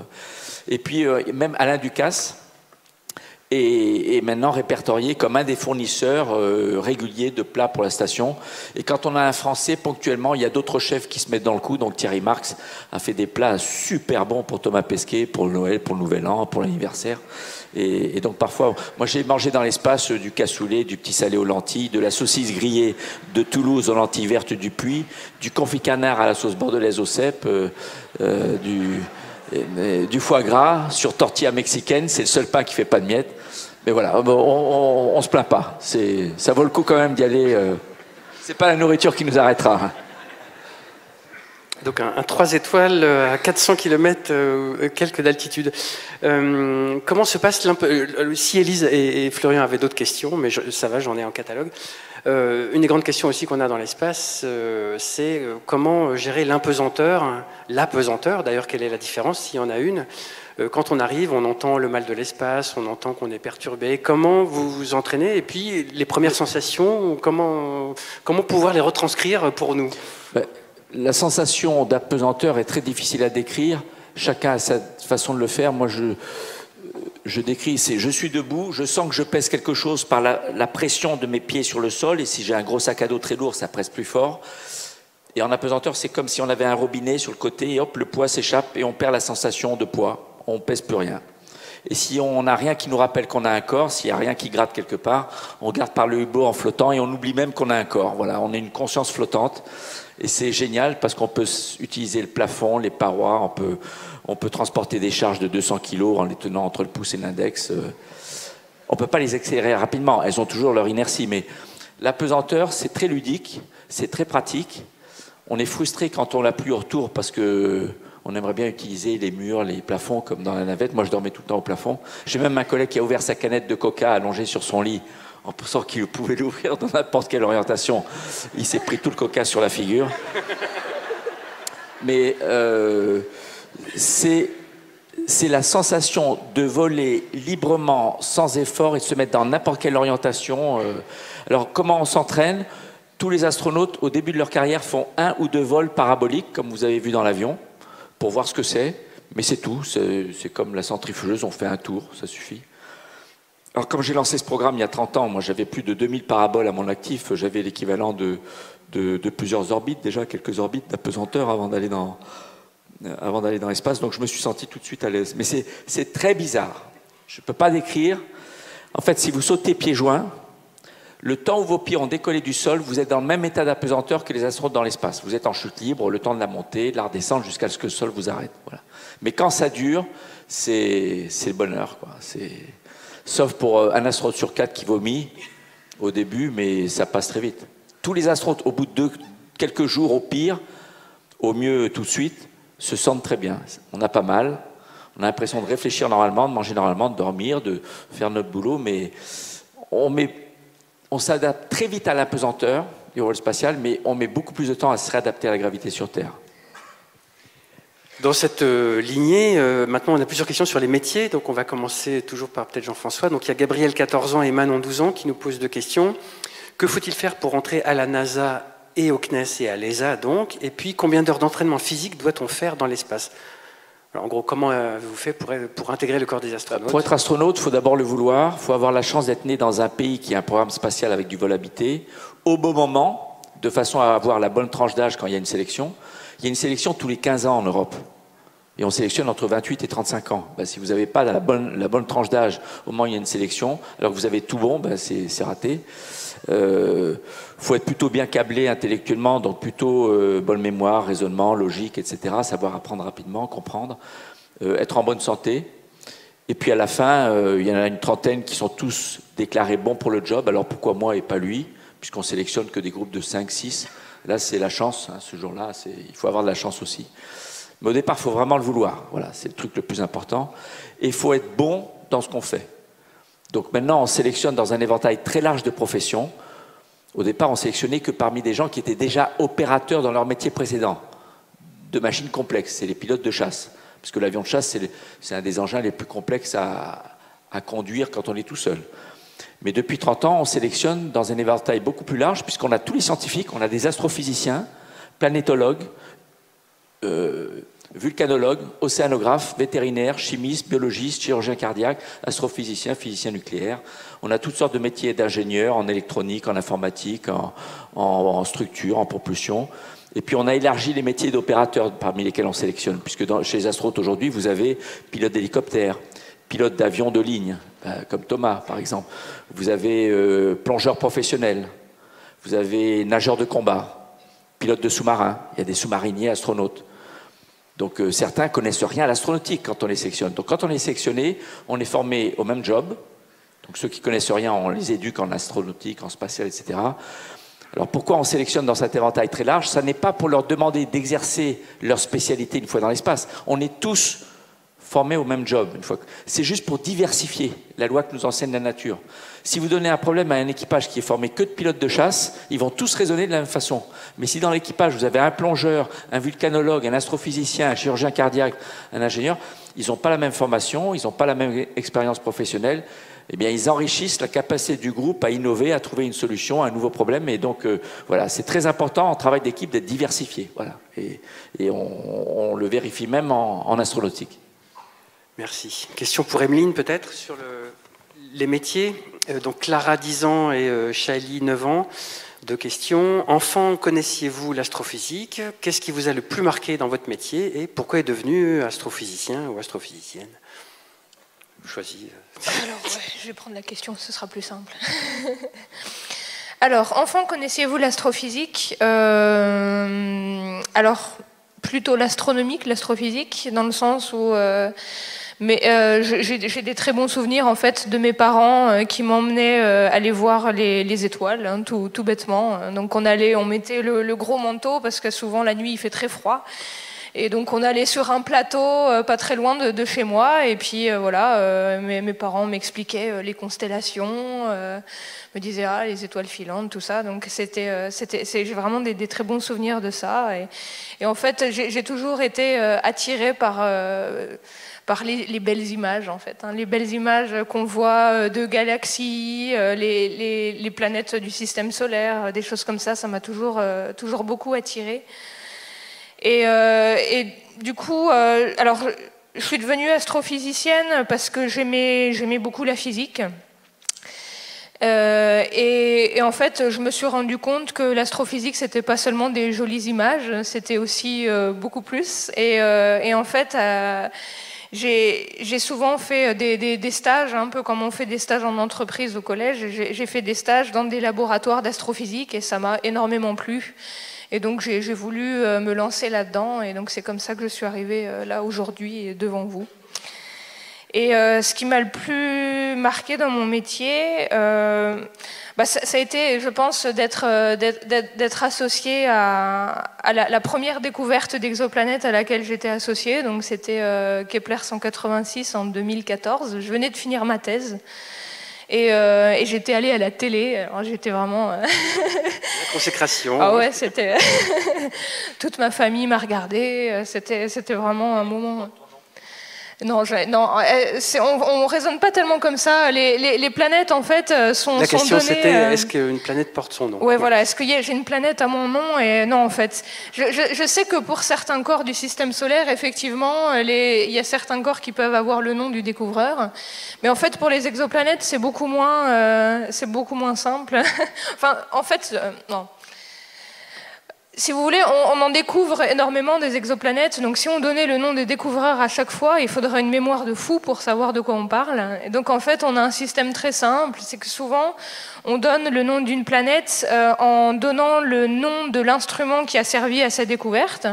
Et puis même Alain Ducasse est maintenant répertorié comme un des fournisseurs réguliers de plats pour la station. Et quand on a un Français, ponctuellement, il y a d'autres chefs qui se mettent dans le coup. Donc Thierry Marx a fait des plats super bons pour Thomas Pesquet, pour le Noël, pour le Nouvel An, pour l'anniversaire. Et donc parfois, moi j'ai mangé dans l'espace du cassoulet, du petit salé aux lentilles, de la saucisse grillée de Toulouse aux lentilles vertes du Puy, du confit canard à la sauce bordelaise au cèpe, du foie gras sur tortilla mexicaine, c'est le seul pain qui fait pas de miettes. Mais voilà, on se plaint pas. Ça vaut le coup quand même d'y aller. C'est pas la nourriture qui nous arrêtera. Donc un 3 étoiles à 400 km quelques d'altitude. Comment se passe si Élise et Florian avaient d'autres questions, mais ça va, j'en ai en catalogue. Une des grandes questions aussi qu'on a dans l'espace, c'est comment gérer l'apesanteur. D'ailleurs, quelle est la différence, s'il y en a une? Quand on arrive, on entend le mal de l'espace, on entend qu'on est perturbé. Comment vous vous entraînez? Et puis, les premières sensations, comment pouvoir les retranscrire pour nous? La sensation d'apesanteur est très difficile à décrire. Chacun a sa façon de le faire. Moi, je décris, je suis debout, je sens que je pèse quelque chose par la pression de mes pieds sur le sol. Et si j'ai un gros sac à dos très lourd, ça presse plus fort. Et en apesanteur, c'est comme si on avait un robinet sur le côté et hop, le poids s'échappe et on perd la sensation de poids. On ne pèse plus rien. Et si on n'a rien qui nous rappelle qu'on a un corps, s'il n'y a rien qui gratte quelque part, on regarde par le hublot en flottant et on oublie même qu'on a un corps. Voilà, on a une conscience flottante. Et c'est génial parce qu'on peut utiliser le plafond, les parois, on peut transporter des charges de 200 kg en les tenant entre le pouce et l'index. On ne peut pas les accélérer rapidement, elles ont toujours leur inertie, mais l'apesanteur, c'est très ludique, c'est très pratique. On est frustré quand on l'a plus au retour parce qu'on aimerait bien utiliser les murs, les plafonds comme dans la navette. Moi, je dormais tout le temps au plafond. J'ai même un collègue qui a ouvert sa canette de coca allongée sur son lit en pensant qu'il pouvait l'ouvrir dans n'importe quelle orientation. Il s'est pris tout le coca sur la figure. Mais c'est la sensation de voler librement, sans effort et de se mettre dans n'importe quelle orientation. Alors, comment on s'entraîne ? Tous les astronautes, au début de leur carrière, font 1 ou 2 vols paraboliques, comme vous avez vu dans l'avion, pour voir ce que c'est. Mais c'est tout, c'est comme la centrifugeuse, on fait un tour, ça suffit. Alors, comme j'ai lancé ce programme il y a 30 ans, moi j'avais plus de 2000 paraboles à mon actif, j'avais l'équivalent de plusieurs orbites, déjà quelques orbites d'apesanteur avant d'aller dans l'espace, donc je me suis senti tout de suite à l'aise. Mais c'est très bizarre, je ne peux pas décrire. En fait, si vous sautez pieds joints, le temps où vos pieds ont décollé du sol, vous êtes dans le même état d'apesanteur que les astronautes dans l'espace. Vous êtes en chute libre, le temps de la montée, de la redescendre jusqu'à ce que le sol vous arrête. Voilà. Mais quand ça dure, c'est le bonheur, quoi. Sauf pour un astronaute sur 4 qui vomit au début, mais ça passe très vite. Tous les astronautes, au bout de quelques jours, au pire, au mieux tout de suite, se sentent très bien. On a pas mal, on a l'impression de réfléchir normalement, de manger normalement, de dormir, de faire notre boulot, mais on s'adapte très vite à l'apesanteur du vol spatial, mais on met beaucoup plus de temps à se réadapter à la gravité sur Terre. Dans cette lignée, maintenant on a plusieurs questions sur les métiers, donc on va commencer toujours par peut-être Jean-François. Donc il y a Gabriel, 14 ans, et Manon, 12 ans, qui nous posent 2 questions. Que faut-il faire pour entrer à la NASA et au CNES et à l'ESA donc? Et puis combien d'heures d'entraînement physique doit-on faire dans l'espace? Alors, en gros, comment avez-vous fait pour intégrer le corps des astronautes? Pour être astronaute, il faut d'abord le vouloir, il faut avoir la chance d'être né dans un pays qui a un programme spatial avec du vol habité, au bon moment, de façon à avoir la bonne tranche d'âge quand il y a une sélection. Il y a une sélection tous les 15 ans en Europe. Et on sélectionne entre 28 et 35 ans. Ben, si vous n'avez pas la bonne tranche d'âge au moment où il y a une sélection, alors que vous avez tout bon, ben, c'est raté. Faut être plutôt bien câblé intellectuellement, donc plutôt bonne mémoire, raisonnement, logique, etc. Savoir apprendre rapidement, comprendre, être en bonne santé. Et puis à la fin, il y en a une trentaine qui sont tous déclarés bons pour le job. Alors pourquoi moi et pas lui? Puisqu'on sélectionne que des groupes de 5, 6. Là, c'est la chance. Hein, ce jour-là, il faut avoir de la chance aussi. Mais au départ, il faut vraiment le vouloir. Voilà, c'est le truc le plus important. Et il faut être bon dans ce qu'on fait. Donc maintenant, on sélectionne dans un éventail très large de professions. Au départ, on sélectionnait que parmi des gens qui étaient déjà opérateurs dans leur métier précédent, de machines complexes. C'est les pilotes de chasse. Parce que l'avion de chasse, c'est un des engins les plus complexes à conduire quand on est tout seul. Mais depuis 30 ans, on sélectionne dans un éventail beaucoup plus large, puisqu'on a tous les scientifiques, on a des astrophysiciens, planétologues, vulcanologues, océanographes, vétérinaires, chimistes, biologistes, chirurgiens cardiaques, astrophysiciens, physiciens nucléaires. On a toutes sortes de métiers d'ingénieurs en électronique, en informatique, en structure, en propulsion. Et puis on a élargi les métiers d'opérateurs parmi lesquels on sélectionne, puisque chez les astronautes aujourd'hui, vous avez pilote d'hélicoptère, pilote d'avion de ligne, comme Thomas par exemple. Vous avez plongeur professionnel, vous avez nageur de combat, pilote de sous-marin, il y a des sous-mariniers astronautes. Donc certains connaissent rien à l'astronautique quand on les sélectionne. Donc quand on est sélectionné, on est formé au même job. Donc ceux qui connaissent rien, on les éduque en astronautique, en spatial, etc. Alors pourquoi on sélectionne dans cet éventail très large? Ça n'est pas pour leur demander d'exercer leur spécialité une fois dans l'espace. On est tous formés au même job. C'est juste pour diversifier la loi que nous enseigne la nature. Si vous donnez un problème à un équipage qui est formé que de pilotes de chasse, ils vont tous raisonner de la même façon. Mais si dans l'équipage, vous avez un plongeur, un vulcanologue, un astrophysicien, un chirurgien cardiaque, un ingénieur, ils n'ont pas la même formation, ils n'ont pas la même expérience professionnelle, eh bien, ils enrichissent la capacité du groupe à innover, à trouver une solution à un nouveau problème. Et donc, voilà, c'est très important en travail d'équipe d'être diversifié. Voilà. Et on le vérifie même en astronautique. Merci. Question pour Emeline, peut-être, sur les métiers. Donc, Clara, 10 ans, et Shaili, 9 ans. 2 questions. Enfant, connaissiez-vous l'astrophysique? Qu'est-ce qui vous a le plus marqué dans votre métier? Et pourquoi est devenu astrophysicien ou astrophysicienne? Choisis. Alors, ouais, je vais prendre la question, ce sera plus simple. Alors, enfant, connaissiez-vous l'astrophysique? Alors, plutôt l'astronomique, l'astrophysique, dans le sens où Mais j'ai des très bons souvenirs en fait de mes parents qui m'emmenaient aller voir les étoiles, hein, tout bêtement. Donc on mettait le gros manteau parce que souvent la nuit il fait très froid. Et donc on allait sur un plateau pas très loin de chez moi et puis mes parents m'expliquaient les constellations, me disaient les étoiles filantes, tout ça. Donc j'ai vraiment des très bons souvenirs de ça. Et en fait j'ai toujours été attirée par les belles images en fait, hein, les belles images qu'on voit de galaxies, les planètes du système solaire, des choses comme ça. Ça m'a toujours beaucoup attirée. Et du coup, alors je suis devenue astrophysicienne parce que j'aimais beaucoup la physique. Et en fait, je me suis rendu compte que l'astrophysique, c'était pas seulement des jolies images, c'était aussi beaucoup plus. Et en fait, j'ai souvent fait des stages, un peu comme on fait des stages en entreprise au collège. J'ai fait des stages dans des laboratoires d'astrophysique et ça m'a énormément plu. Et donc j'ai voulu me lancer là-dedans, et donc c'est comme ça que je suis arrivée là aujourd'hui devant vous. Et ce qui m'a le plus marqué dans mon métier, ça a été, je pense, d'être associée à la première découverte d'exoplanètes à laquelle j'étais associée. Donc c'était Kepler 186 en 2014. Je venais de finir ma thèse. Et j'étais allée à la télé, alors j'étais vraiment... La consécration. Ah ouais, c'était... Toute ma famille m'a regardée, c'était vraiment un moment... Non, on raisonne pas tellement comme ça. Les planètes, en fait, sont données... La question, c'était, est-ce qu'une planète porte son nom? Ouais, voilà. Est-ce que j'ai une planète à mon nom? Et non, en fait. Je sais que pour certains corps du système solaire, effectivement, il y a certains corps qui peuvent avoir le nom du découvreur. Mais en fait, pour les exoplanètes, c'est beaucoup moins simple. Enfin, en fait, non. Si vous voulez, on en découvre énormément des exoplanètes, donc si on donnait le nom des découvreurs à chaque fois, il faudrait une mémoire de fou pour savoir de quoi on parle. Et donc en fait, on a un système très simple, c'est que souvent, on donne le nom d'une planète en donnant le nom de l'instrument qui a servi à sa découverte.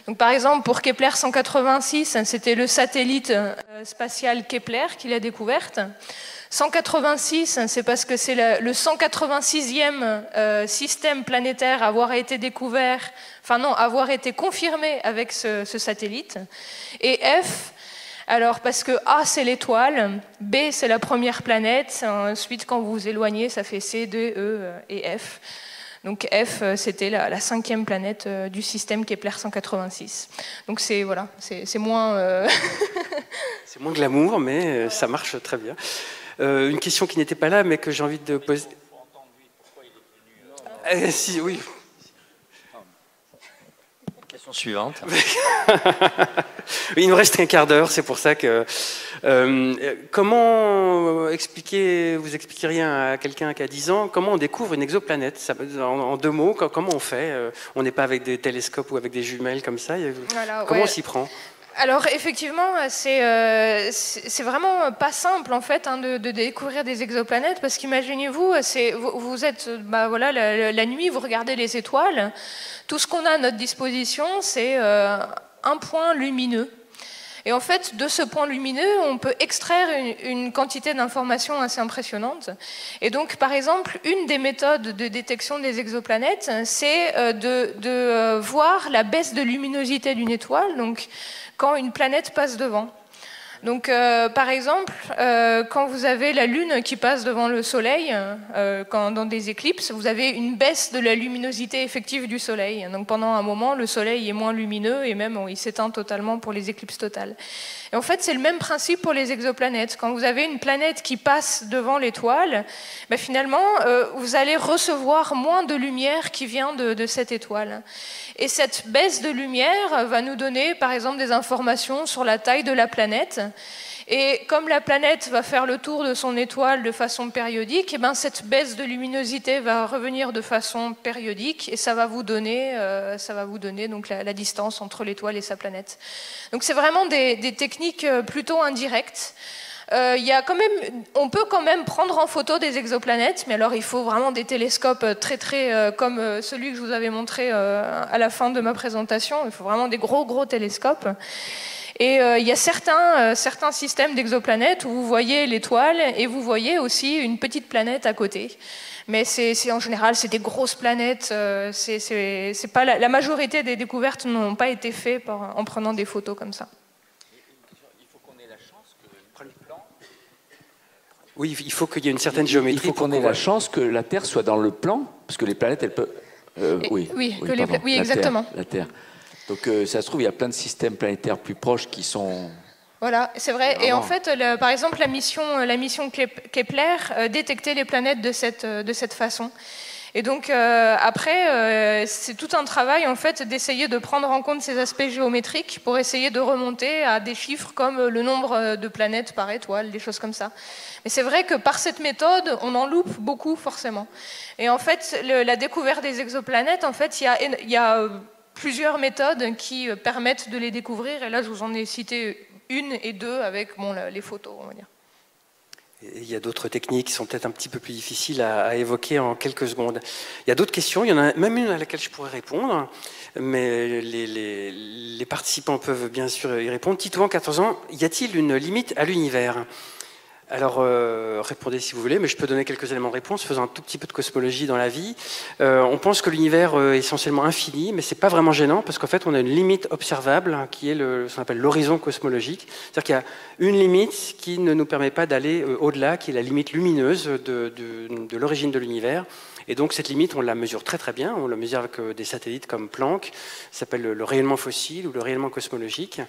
Donc par exemple, pour Kepler 186, c'était le satellite spatial Kepler qui l'a découverte. 186, c'est parce que c'est le 186e système planétaire à avoir été découvert, avoir été confirmé avec ce satellite. Et F, alors parce que A c'est l'étoile, B c'est la première planète, ensuite quand vous vous éloignez ça fait C, D, E et F. Donc F c'était la 5e planète du système Kepler 186. Donc c'est moins... C'est moins glamour, mais ça marche très bien. Une question qui n'était pas là, mais que j'ai envie de poser. Si, oui. Question suivante. Il nous reste un quart d'heure, c'est pour ça que. Comment vous expliqueriez à quelqu'un qui a 10 ans, comment on découvre une exoplanète? En 2 mots, comment on fait? On n'est pas avec des télescopes ou avec des jumelles comme ça. Comment on s'y prend? Alors effectivement, c'est vraiment pas simple en fait de découvrir des exoplanètes, parce qu'imaginez-vous, vous êtes la nuit, vous regardez les étoiles, tout ce qu'on a à notre disposition, c'est un point lumineux. Et en fait, de ce point lumineux, on peut extraire une quantité d'informations assez impressionnante. Et donc, par exemple, une des méthodes de détection des exoplanètes, c'est de voir la baisse de luminosité d'une étoile. Donc, quand une planète passe devant. Donc, par exemple, quand vous avez la Lune qui passe devant le Soleil, dans des éclipses, vous avez une baisse de la luminosité effective du Soleil. Donc, pendant un moment, le Soleil est moins lumineux et même il s'éteint totalement pour les éclipses totales. Et en fait, c'est le même principe pour les exoplanètes. Quand vous avez une planète qui passe devant l'étoile, finalement, vous allez recevoir moins de lumière qui vient de cette étoile. Et cette baisse de lumière va nous donner, par exemple, des informations sur la taille de la planète. Et comme la planète va faire le tour de son étoile de façon périodique, cette baisse de luminosité va revenir de façon périodique et ça va vous donner donc la distance entre l'étoile et sa planète. Donc c'est vraiment des techniques plutôt indirectes. On peut quand même prendre en photo des exoplanètes, mais alors il faut vraiment des télescopes très comme celui que je vous avais montré à la fin de ma présentation. Il faut vraiment des gros télescopes. Et il y a certains systèmes d'exoplanètes où vous voyez l'étoile et vous voyez aussi une petite planète à côté. Mais en général, c'est des grosses planètes. C'est pas la majorité des découvertes n'ont pas été faites en prenant des photos comme ça. Il faut qu'on ait la chance que le plan... Oui, il faut qu'il y ait une certaine géométrie. Il faut qu'on ait la chance que la Terre soit dans le plan, parce que les planètes, elles peuvent... oui, exactement. La Terre. Donc, ça se trouve, il y a plein de systèmes planétaires plus proches qui sont... Voilà, c'est vrai. Et en fait, par exemple, la mission Kepler détectait les planètes de cette façon. Et donc, après, c'est tout un travail, en fait, d'essayer de prendre en compte ces aspects géométriques pour essayer de remonter à des chiffres comme le nombre de planètes par étoile, des choses comme ça. Mais c'est vrai que par cette méthode, on en loupe beaucoup, forcément. Et en fait, la découverte des exoplanètes, en fait, il y a plusieurs méthodes qui permettent de les découvrir. Et là, je vous en ai cité une et deux avec les photos, on va dire. Il y a d'autres techniques qui sont peut-être un petit peu plus difficiles à évoquer en quelques secondes. Il y a d'autres questions, il y en a même une à laquelle je pourrais répondre, mais les participants peuvent bien sûr y répondre. Titouan, 14 ans, y a-t-il une limite à l'univers ? Alors, répondez si vous voulez, mais je peux donner quelques éléments de réponse, faisant un tout petit peu de cosmologie dans la vie. On pense que l'univers est essentiellement infini, mais c'est pas vraiment gênant, parce qu'en fait, on a une limite observable, hein, qui est ce qu'on appelle l'horizon cosmologique. C'est-à-dire qu'il y a une limite qui ne nous permet pas d'aller au-delà, qui est la limite lumineuse de l'origine de l'univers. Et donc cette limite, on la mesure très très bien, on la mesure avec des satellites comme Planck, ça s'appelle le rayonnement fossile ou le rayonnement cosmologique.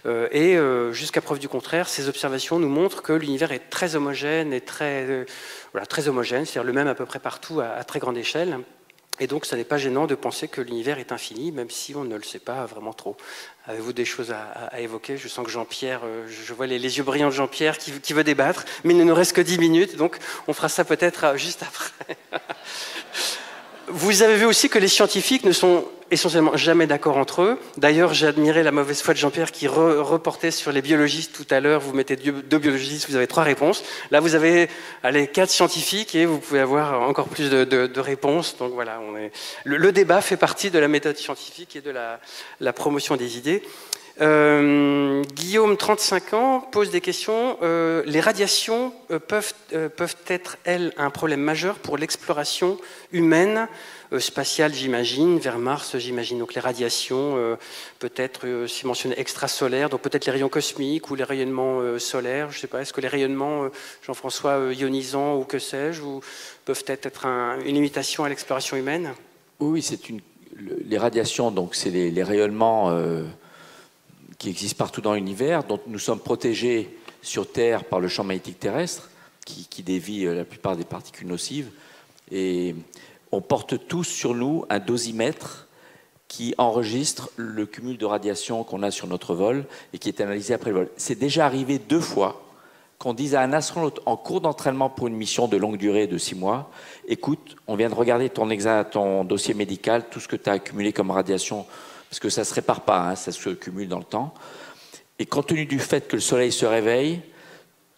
Et jusqu'à preuve du contraire, ces observations nous montrent que l'univers est très homogène, et très homogène, c'est-à-dire le même à peu près partout à très grande échelle. Et donc, ça n'est pas gênant de penser que l'univers est infini, même si on ne le sait pas vraiment trop. Avez-vous des choses à évoquer ? Je sens que Jean-Pierre, je vois les yeux brillants de Jean-Pierre qui veut débattre, mais il ne nous reste que 10 minutes, donc on fera ça peut-être juste après. Vous avez vu aussi que les scientifiques ne sont essentiellement jamais d'accord entre eux. D'ailleurs, j'ai admiré la mauvaise foi de Jean-Pierre qui reportait sur les biologistes tout à l'heure. Vous mettez 2 biologistes, vous avez 3 réponses. Là, vous avez 4 scientifiques et vous pouvez avoir encore plus de réponses. Donc voilà, le débat fait partie de la méthode scientifique et de la promotion des idées. Guillaume, 35 ans, pose des questions. Les radiations peuvent être, elles, un problème majeur pour l'exploration humaine, spatiale, j'imagine, vers Mars, j'imagine. Donc les radiations, peut-être, si mentionné extrasolaires, donc peut-être les rayons cosmiques ou les rayonnements solaires, je ne sais pas, est-ce que les rayonnements, Jean-François, ionisants ou que sais-je, ou peuvent être une limitation à l'exploration humaine ? Oui, les radiations, donc c'est les rayonnements... qui existent partout dans l'univers, dont nous sommes protégés sur Terre par le champ magnétique terrestre, qui dévie la plupart des particules nocives. Et on porte tous sur nous un dosimètre qui enregistre le cumul de radiation qu'on a sur notre vol et qui est analysé après le vol. C'est déjà arrivé 2 fois qu'on dise à un astronaute en cours d'entraînement pour une mission de longue durée de 6 mois, écoute, on vient de regarder ton dossier médical, tout ce que tu as accumulé comme radiation, parce que ça ne se répare pas, hein, ça se cumule dans le temps. Et compte tenu du fait que le soleil se réveille,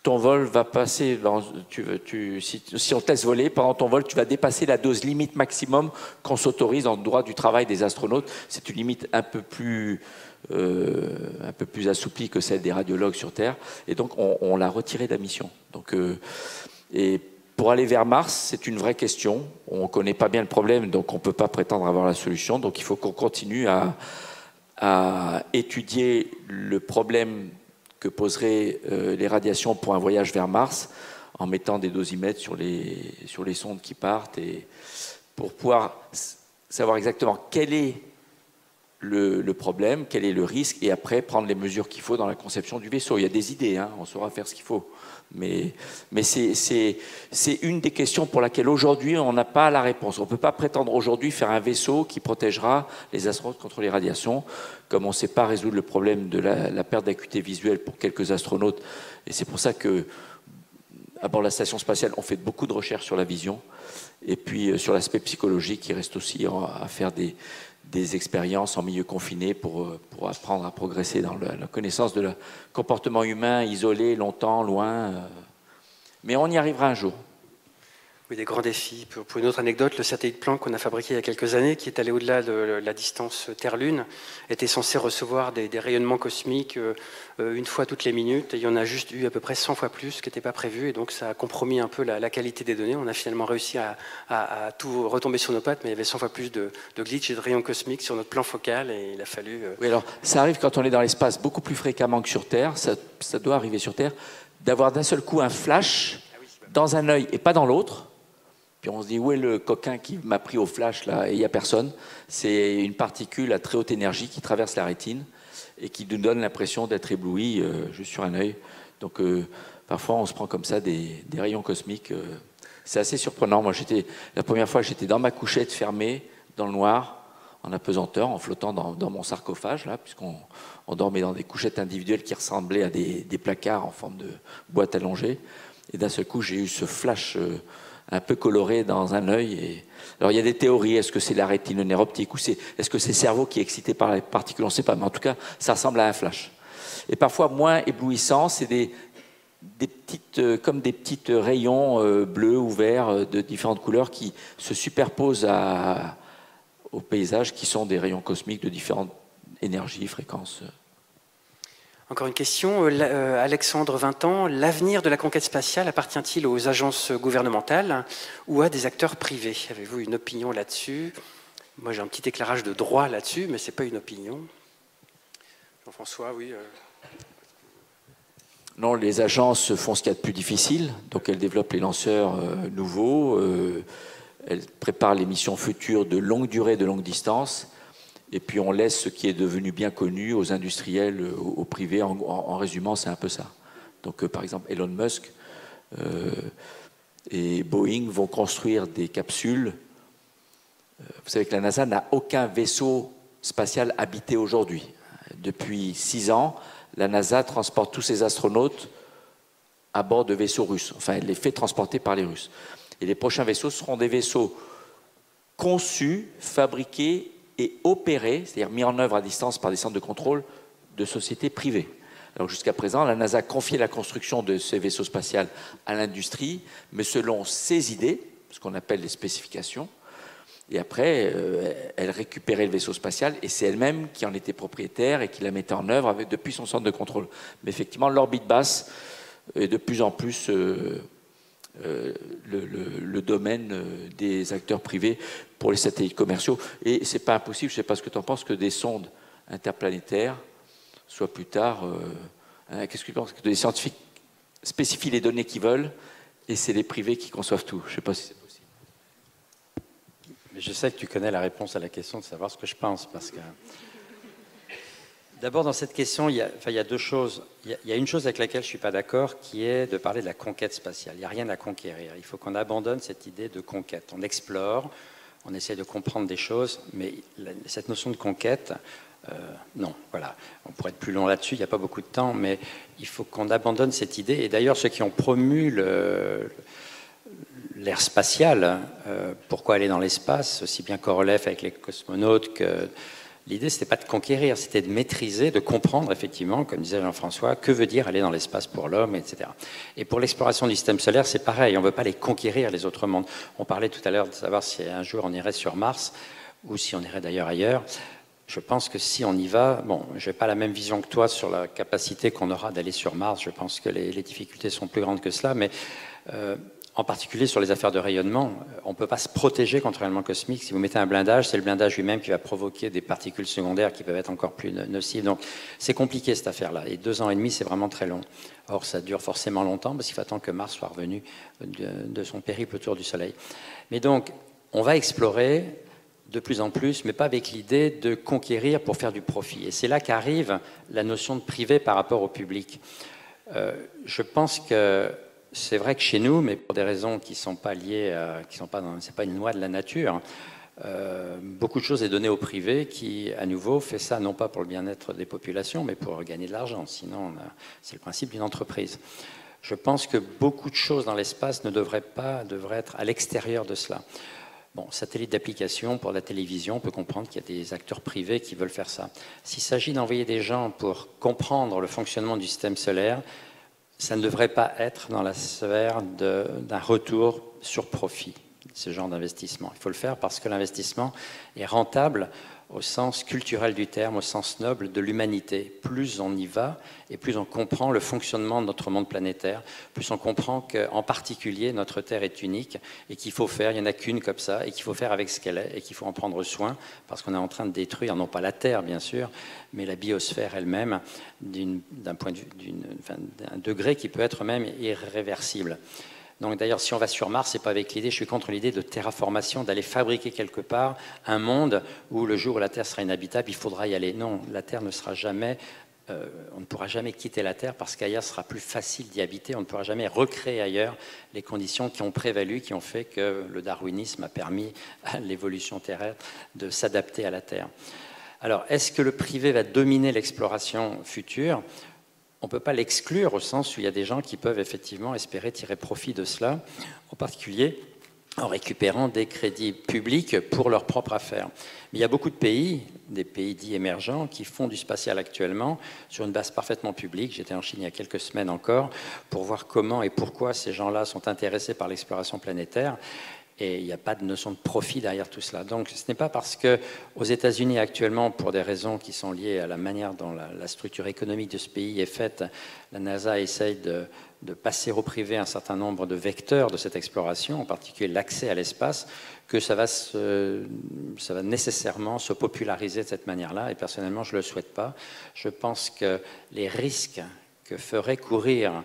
ton vol va passer, si on te laisse voler, pendant ton vol, tu vas dépasser la dose limite maximum qu'on s'autorise dans le droit du travail des astronautes. C'est une limite un peu plus assouplie que celle des radiologues sur Terre. Et donc, on l'a retiré de la mission. Donc, et pour aller vers Mars, c'est une vraie question. On ne connaît pas bien le problème, donc on ne peut pas prétendre avoir la solution. Donc il faut qu'on continue à étudier le problème que poseraient les radiations pour un voyage vers Mars, en mettant des dosimètres sur les sondes qui partent, et pour pouvoir savoir exactement quel est le problème, quel est le risque, et après prendre les mesures qu'il faut dans la conception du vaisseau. Il y a des idées, hein, on saura faire ce qu'il faut. Mais c'est une des questions pour laquelle aujourd'hui on n'a pas la réponse. On ne peut pas prétendre aujourd'hui faire un vaisseau qui protégera les astronautes contre les radiations, comme on ne sait pas résoudre le problème de la perte d'acuité visuelle pour quelques astronautes. Et c'est pour ça que, à bord de la station spatiale, on fait beaucoup de recherches sur la vision. Et puis sur l'aspect psychologique, il reste aussi à faire des expériences en milieu confiné pour apprendre à progresser dans la connaissance de le comportement humain, isolé, longtemps, loin. Mais on y arrivera un jour. Oui, des grands défis. Pour une autre anecdote, le satellite Planck qu'on a fabriqué il y a quelques années, qui est allé au-delà de la distance Terre-Lune, était censé recevoir des rayonnements cosmiques une fois toutes les minutes. Et il y en a juste eu à peu près 100 fois plus, ce qui n'était pas prévu. Et donc ça a compromis un peu la qualité des données. On a finalement réussi à tout retomber sur nos pattes, mais il y avait 100 fois plus de glitch et de rayons cosmiques sur notre plan focal. Et il a fallu... Oui, alors ça arrive quand on est dans l'espace beaucoup plus fréquemment que sur Terre. Ça doit arriver sur Terre, d'avoir d'un seul coup un flash dans un œil et pas dans l'autre. Puis on se dit, où est le coquin qui m'a pris au flash là? Et il n'y a personne. C'est une particule à très haute énergie qui traverse la rétine et qui nous donne l'impression d'être ébloui juste sur un œil. Donc parfois on se prend comme ça des rayons cosmiques. C'est assez surprenant. Moi, la première fois, j'étais dans ma couchette fermée, dans le noir, en apesanteur, en flottant dans mon sarcophage, là, puisqu'on dormait dans des couchettes individuelles qui ressemblaient à des placards en forme de boîte allongée. Et d'un seul coup, j'ai eu ce flash un peu coloré dans un œil. Alors il y a des théories, est-ce que c'est la rétine, le nerf optique, ou est-ce que c'est le cerveau qui est excité par les particules, on ne sait pas, mais en tout cas, ça ressemble à un flash. Et parfois moins éblouissant, c'est comme des petites rayons bleus ou verts de différentes couleurs qui se superposent au paysage, qui sont des rayons cosmiques de différentes énergies, fréquences. Encore une question, Alexandre, 20 ans, l'avenir de la conquête spatiale appartient-il aux agences gouvernementales ou à des acteurs privés? Avez-vous une opinion là-dessus? Moi j'ai un petit éclairage de droit là-dessus, mais ce n'est pas une opinion. Jean-François, oui. Non, les agences font ce qu'il y a de plus difficile, donc elles développent les lanceurs nouveaux, elles préparent les missions futures de longue durée, de longue distance. Et puis on laisse ce qui est devenu bien connu aux industriels, aux privés. En résumant, c'est un peu ça. Donc par exemple, Elon Musk et Boeing vont construire des capsules. Vous savez que la NASA n'a aucun vaisseau spatial habité aujourd'hui. Depuis 6 ans, la NASA transporte tous ses astronautes à bord de vaisseaux russes. Enfin, elle les fait transporter par les Russes. Et les prochains vaisseaux seront des vaisseaux conçus, fabriqués et opérés, c'est-à-dire mis en œuvre à distance par des centres de contrôle de sociétés privées. Alors jusqu'à présent, la NASA confiait la construction de ces vaisseaux spatiaux à l'industrie, mais selon ses idées, ce qu'on appelle les spécifications, et après, elle récupérait le vaisseau spatial, et c'est elle-même qui en était propriétaire et qui la mettait en œuvre depuis son centre de contrôle. Mais effectivement, l'orbite basse est de plus en plus le domaine des acteurs privés pour les satellites commerciaux. Et ce n'est pas impossible, je ne sais pas ce que tu en penses, que des sondes interplanétaires soient plus tard... qu'est-ce que tu penses? Que les scientifiques spécifient les données qu'ils veulent et c'est les privés qui conçoivent tout. Je ne sais pas si c'est possible. Mais je sais que tu connais la réponse à la question de savoir ce que je pense, parce que... D'abord, dans cette question, il y a deux choses. Il y a une chose avec laquelle je ne suis pas d'accord, qui est de parler de la conquête spatiale. Il n'y a rien à conquérir. Il faut qu'on abandonne cette idée de conquête. On explore, on essaie de comprendre des choses, mais cette notion de conquête, non, voilà. On pourrait être plus long là-dessus, il n'y a pas beaucoup de temps, mais il faut qu'on abandonne cette idée. Et d'ailleurs, ceux qui ont promu l'ère spatiale, pourquoi aller dans l'espace, aussi bien Korolev avec les cosmonautes que... L'idée, ce n'était pas de conquérir, c'était de maîtriser, de comprendre effectivement, comme disait Jean-François, que veut dire aller dans l'espace pour l'homme, etc. Et pour l'exploration du système solaire, c'est pareil, on ne veut pas les conquérir, les autres mondes. On parlait tout à l'heure de savoir si un jour on irait sur Mars, ou si on irait d'ailleurs ailleurs. Je pense que si on y va, bon, je n'ai pas la même vision que toi sur la capacité qu'on aura d'aller sur Mars, je pense que les difficultés sont plus grandes que cela, mais... en particulier sur les affaires de rayonnement, on ne peut pas se protéger contre le rayonnement cosmique. Si vous mettez un blindage, c'est le blindage lui-même qui va provoquer des particules secondaires qui peuvent être encore plus nocives. Donc c'est compliqué cette affaire-là. Et 2 ans et demi, c'est vraiment très long. Or, ça dure forcément longtemps parce qu'il faut attendre que Mars soit revenu de son périple autour du Soleil. Mais donc, on va explorer de plus en plus, mais pas avec l'idée de conquérir pour faire du profit. Et c'est là qu'arrive la notion de privé par rapport au public. Je pense que c'est vrai que chez nous, mais pour des raisons qui ne sont pas liées, c'est pas une loi de la nature, beaucoup de choses est donné au privé qui, à nouveau, fait ça non pas pour le bien-être des populations, mais pour gagner de l'argent. Sinon, c'est le principe d'une entreprise. Je pense que beaucoup de choses dans l'espace devraient être à l'extérieur de cela. Bon, satellite d'application pour la télévision, on peut comprendre qu'il y a des acteurs privés qui veulent faire ça. S'il s'agit d'envoyer des gens pour comprendre le fonctionnement du système solaire, ça ne devrait pas être dans la sphère d'un retour sur profit, ce genre d'investissement. Il faut le faire parce que l'investissement est rentable au sens culturel du terme, au sens noble de l'humanité. Plus on y va et plus on comprend le fonctionnement de notre monde planétaire, plus on comprend qu'en particulier notre Terre est unique et qu'il faut faire, il n'y en a qu'une comme ça, et qu'il faut faire avec ce qu'elle est et qu'il faut en prendre soin parce qu'on est en train de détruire, non pas la Terre bien sûr, mais la biosphère elle-même d'un point de vue, d'un degré qui peut être même irréversible. Donc d'ailleurs, si on va sur Mars, c'est pas avec l'idée, je suis contre l'idée de terraformation, d'aller fabriquer quelque part un monde où le jour où la Terre sera inhabitable, il faudra y aller. Non, la Terre ne sera jamais, on ne pourra jamais quitter la Terre parce qu'ailleurs, ce sera plus facile d'y habiter. On ne pourra jamais recréer ailleurs les conditions qui ont prévalu, qui ont fait que le darwinisme a permis à l'évolution terrestre de s'adapter à la Terre. Alors, est-ce que le privé va dominer l'exploration future ? On ne peut pas l'exclure au sens où il y a des gens qui peuvent effectivement espérer tirer profit de cela, en particulier en récupérant des crédits publics pour leurs propres affaires. Mais il y a beaucoup de pays, des pays dits émergents, qui font du spatial actuellement sur une base parfaitement publique. J'étais en Chine il y a quelques semaines encore pour voir comment et pourquoi ces gens-là sont intéressés par l'exploration planétaire. Et il n'y a pas de notion de profit derrière tout cela. Donc ce n'est pas parce qu'aux États-Unis actuellement, pour des raisons qui sont liées à la manière dont la structure économique de ce pays est faite, la NASA essaye de passer au privé un certain nombre de vecteurs de cette exploration, en particulier l'accès à l'espace, que ça va nécessairement se populariser de cette manière-là. Et personnellement, je ne le souhaite pas. Je pense que les risques que ferait courir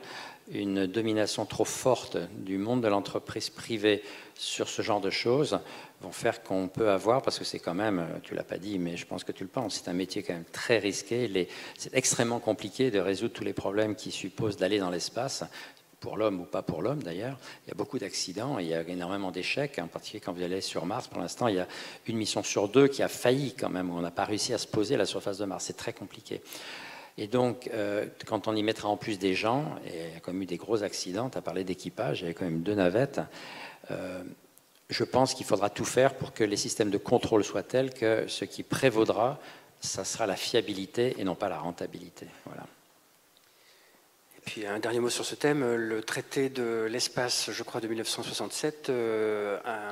une domination trop forte du monde de l'entreprise privée sur ce genre de choses vont faire qu'on peut avoir, parce que c'est quand même, tu ne l'as pas dit, mais je pense que tu le penses, c'est un métier quand même très risqué. C'est extrêmement compliqué de résoudre tous les problèmes qui supposent d'aller dans l'espace, pour l'homme ou pas pour l'homme d'ailleurs. Il y a beaucoup d'accidents, il y a énormément d'échecs, en particulier quand vous allez sur Mars. Pour l'instant, il y a une mission sur 2 qui a failli quand même, où on n'a pas réussi à se poser à la surface de Mars. C'est très compliqué. Et donc, quand on y mettra en plus des gens, et il y a quand même eu des gros accidents, tu as parlé d'équipage, il y avait quand même 2 navettes, je pense qu'il faudra tout faire pour que les systèmes de contrôle soient tels que ce qui prévaudra, ça sera la fiabilité et non pas la rentabilité. Voilà. Puis un dernier mot sur ce thème, le traité de l'espace, je crois, de 1967,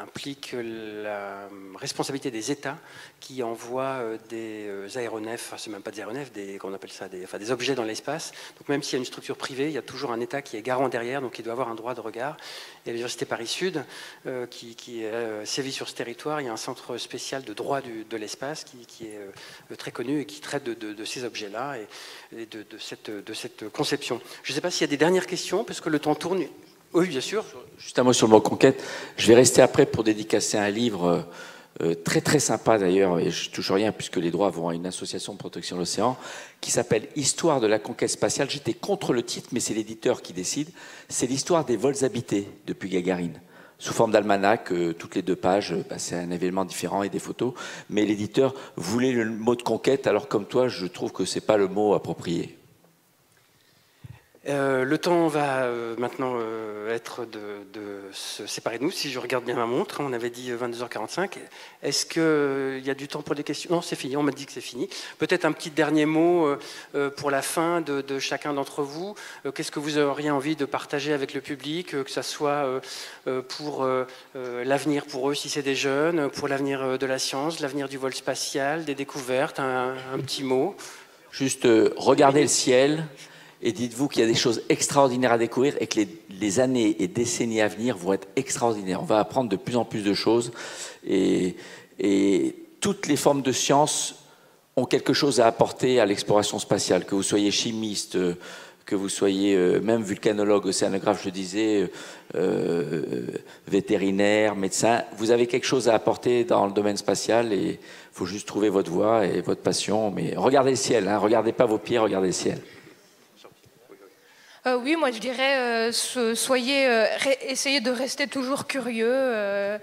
implique la responsabilité des États qui envoient des aéronefs, enfin, c'est même pas des aéronefs, qu'on appelle ça, des objets dans l'espace. Donc même s'il y a une structure privée, il y a toujours un État qui est garant derrière, donc il doit avoir un droit de regard. Et l'Université Paris-Sud, qui sévit sur ce territoire, il y a un centre spécial de droit de l'espace qui est très connu et qui traite de ces objets-là et de cette conception. Je ne sais pas s'il y a des dernières questions, parce que le temps tourne. Oui, bien sûr. Juste un mot sur le mot conquête. Je vais rester après pour dédicacer un livre très très sympa d'ailleurs, et je ne touche rien puisque les droits vont à une association de protection de l'océan, qui s'appelle Histoire de la conquête spatiale. J'étais contre le titre, mais c'est l'éditeur qui décide. C'est l'histoire des vols habités depuis Gagarine. Sous forme d'almanach, toutes les 2 pages, c'est un événement différent et des photos. Mais l'éditeur voulait le mot de conquête, alors comme toi, je trouve que ce n'est pas le mot approprié. Le temps va maintenant être de se séparer de nous. Si je regarde bien ma montre, on avait dit 22h45. Est-ce qu'il y a du temps pour des questions? Non, c'est fini, on m'a dit que c'est fini. Peut-être un petit dernier mot pour la fin de chacun d'entre vous. Qu'est-ce que vous auriez envie de partager avec le public, que ce soit pour l'avenir pour eux, si c'est des jeunes, pour l'avenir de la science, l'avenir du vol spatial, des découvertes, un petit mot? Juste regardez le ciel. Et dites-vous qu'il y a des choses extraordinaires à découvrir et que les années et décennies à venir vont être extraordinaires. On va apprendre de plus en plus de choses et toutes les formes de science ont quelque chose à apporter à l'exploration spatiale. Que vous soyez chimiste, que vous soyez même vulcanologue, océanographe, je disais, vétérinaire, médecin, vous avez quelque chose à apporter dans le domaine spatial et il faut juste trouver votre voie et votre passion. Mais regardez le ciel, hein, regardez pas vos pieds, regardez le ciel. Oui, moi je dirais, essayez de rester toujours curieux,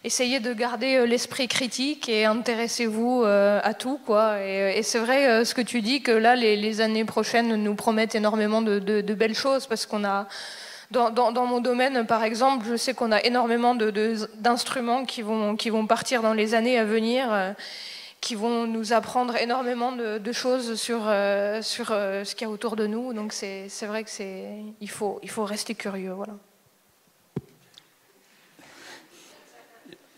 essayez de garder l'esprit critique et intéressez-vous à tout, quoi. Et c'est vrai ce que tu dis, que là, les années prochaines nous promettent énormément de belles choses, parce qu'on a, dans mon domaine, par exemple, je sais qu'on a énormément d'instruments qui vont partir dans les années à venir, qui vont nous apprendre énormément de choses sur ce qu'il y a autour de nous. Donc c'est vrai que il faut rester curieux. Voilà.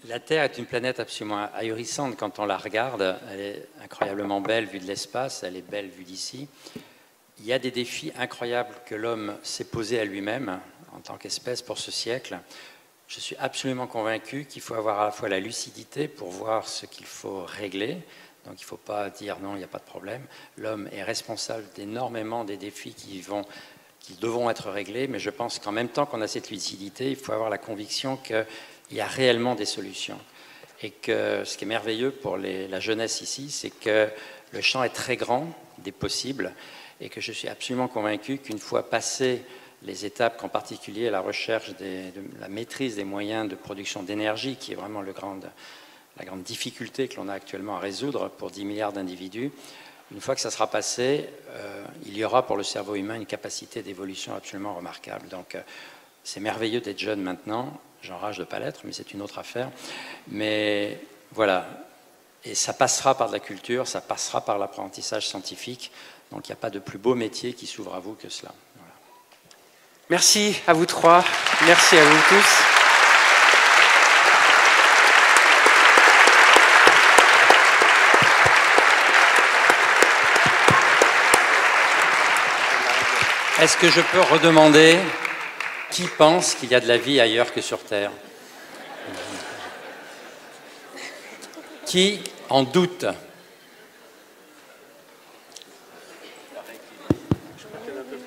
La Terre est une planète absolument ahurissante quand on la regarde. Elle est incroyablement belle vue de l'espace, elle est belle vue d'ici. Il y a des défis incroyables que l'homme s'est posés à lui-même en tant qu'espèce pour ce siècle. Je suis absolument convaincu qu'il faut avoir à la fois la lucidité pour voir ce qu'il faut régler. Donc il ne faut pas dire non, il n'y a pas de problème. L'homme est responsable d'énormément des défis qui devront être réglés, mais je pense qu'en même temps qu'on a cette lucidité, il faut avoir la conviction qu'il y a réellement des solutions. Et que ce qui est merveilleux pour la jeunesse ici, c'est que le champ est très grand des possibles et que je suis absolument convaincu qu'une fois passé les étapes, qu'en particulier la recherche de la maîtrise des moyens de production d'énergie, qui est vraiment la grande difficulté que l'on a actuellement à résoudre pour 10 milliards d'individus, une fois que ça sera passé, il y aura pour le cerveau humain une capacité d'évolution absolument remarquable. Donc c'est merveilleux d'être jeune maintenant, j'enrage de ne pas l'être, mais c'est une autre affaire. Mais voilà, et ça passera par de la culture, ça passera par l'apprentissage scientifique, donc il n'y a pas de plus beau métier qui s'ouvre à vous que cela. Merci à vous trois, merci à vous tous. Est-ce que je peux redemander qui pense qu'il y a de la vie ailleurs que sur Terre? Qui en doute?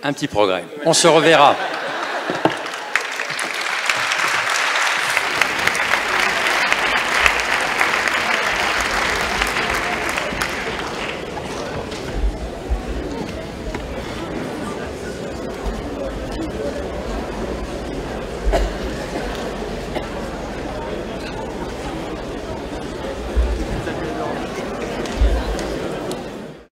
Un petit progrès. On se reverra.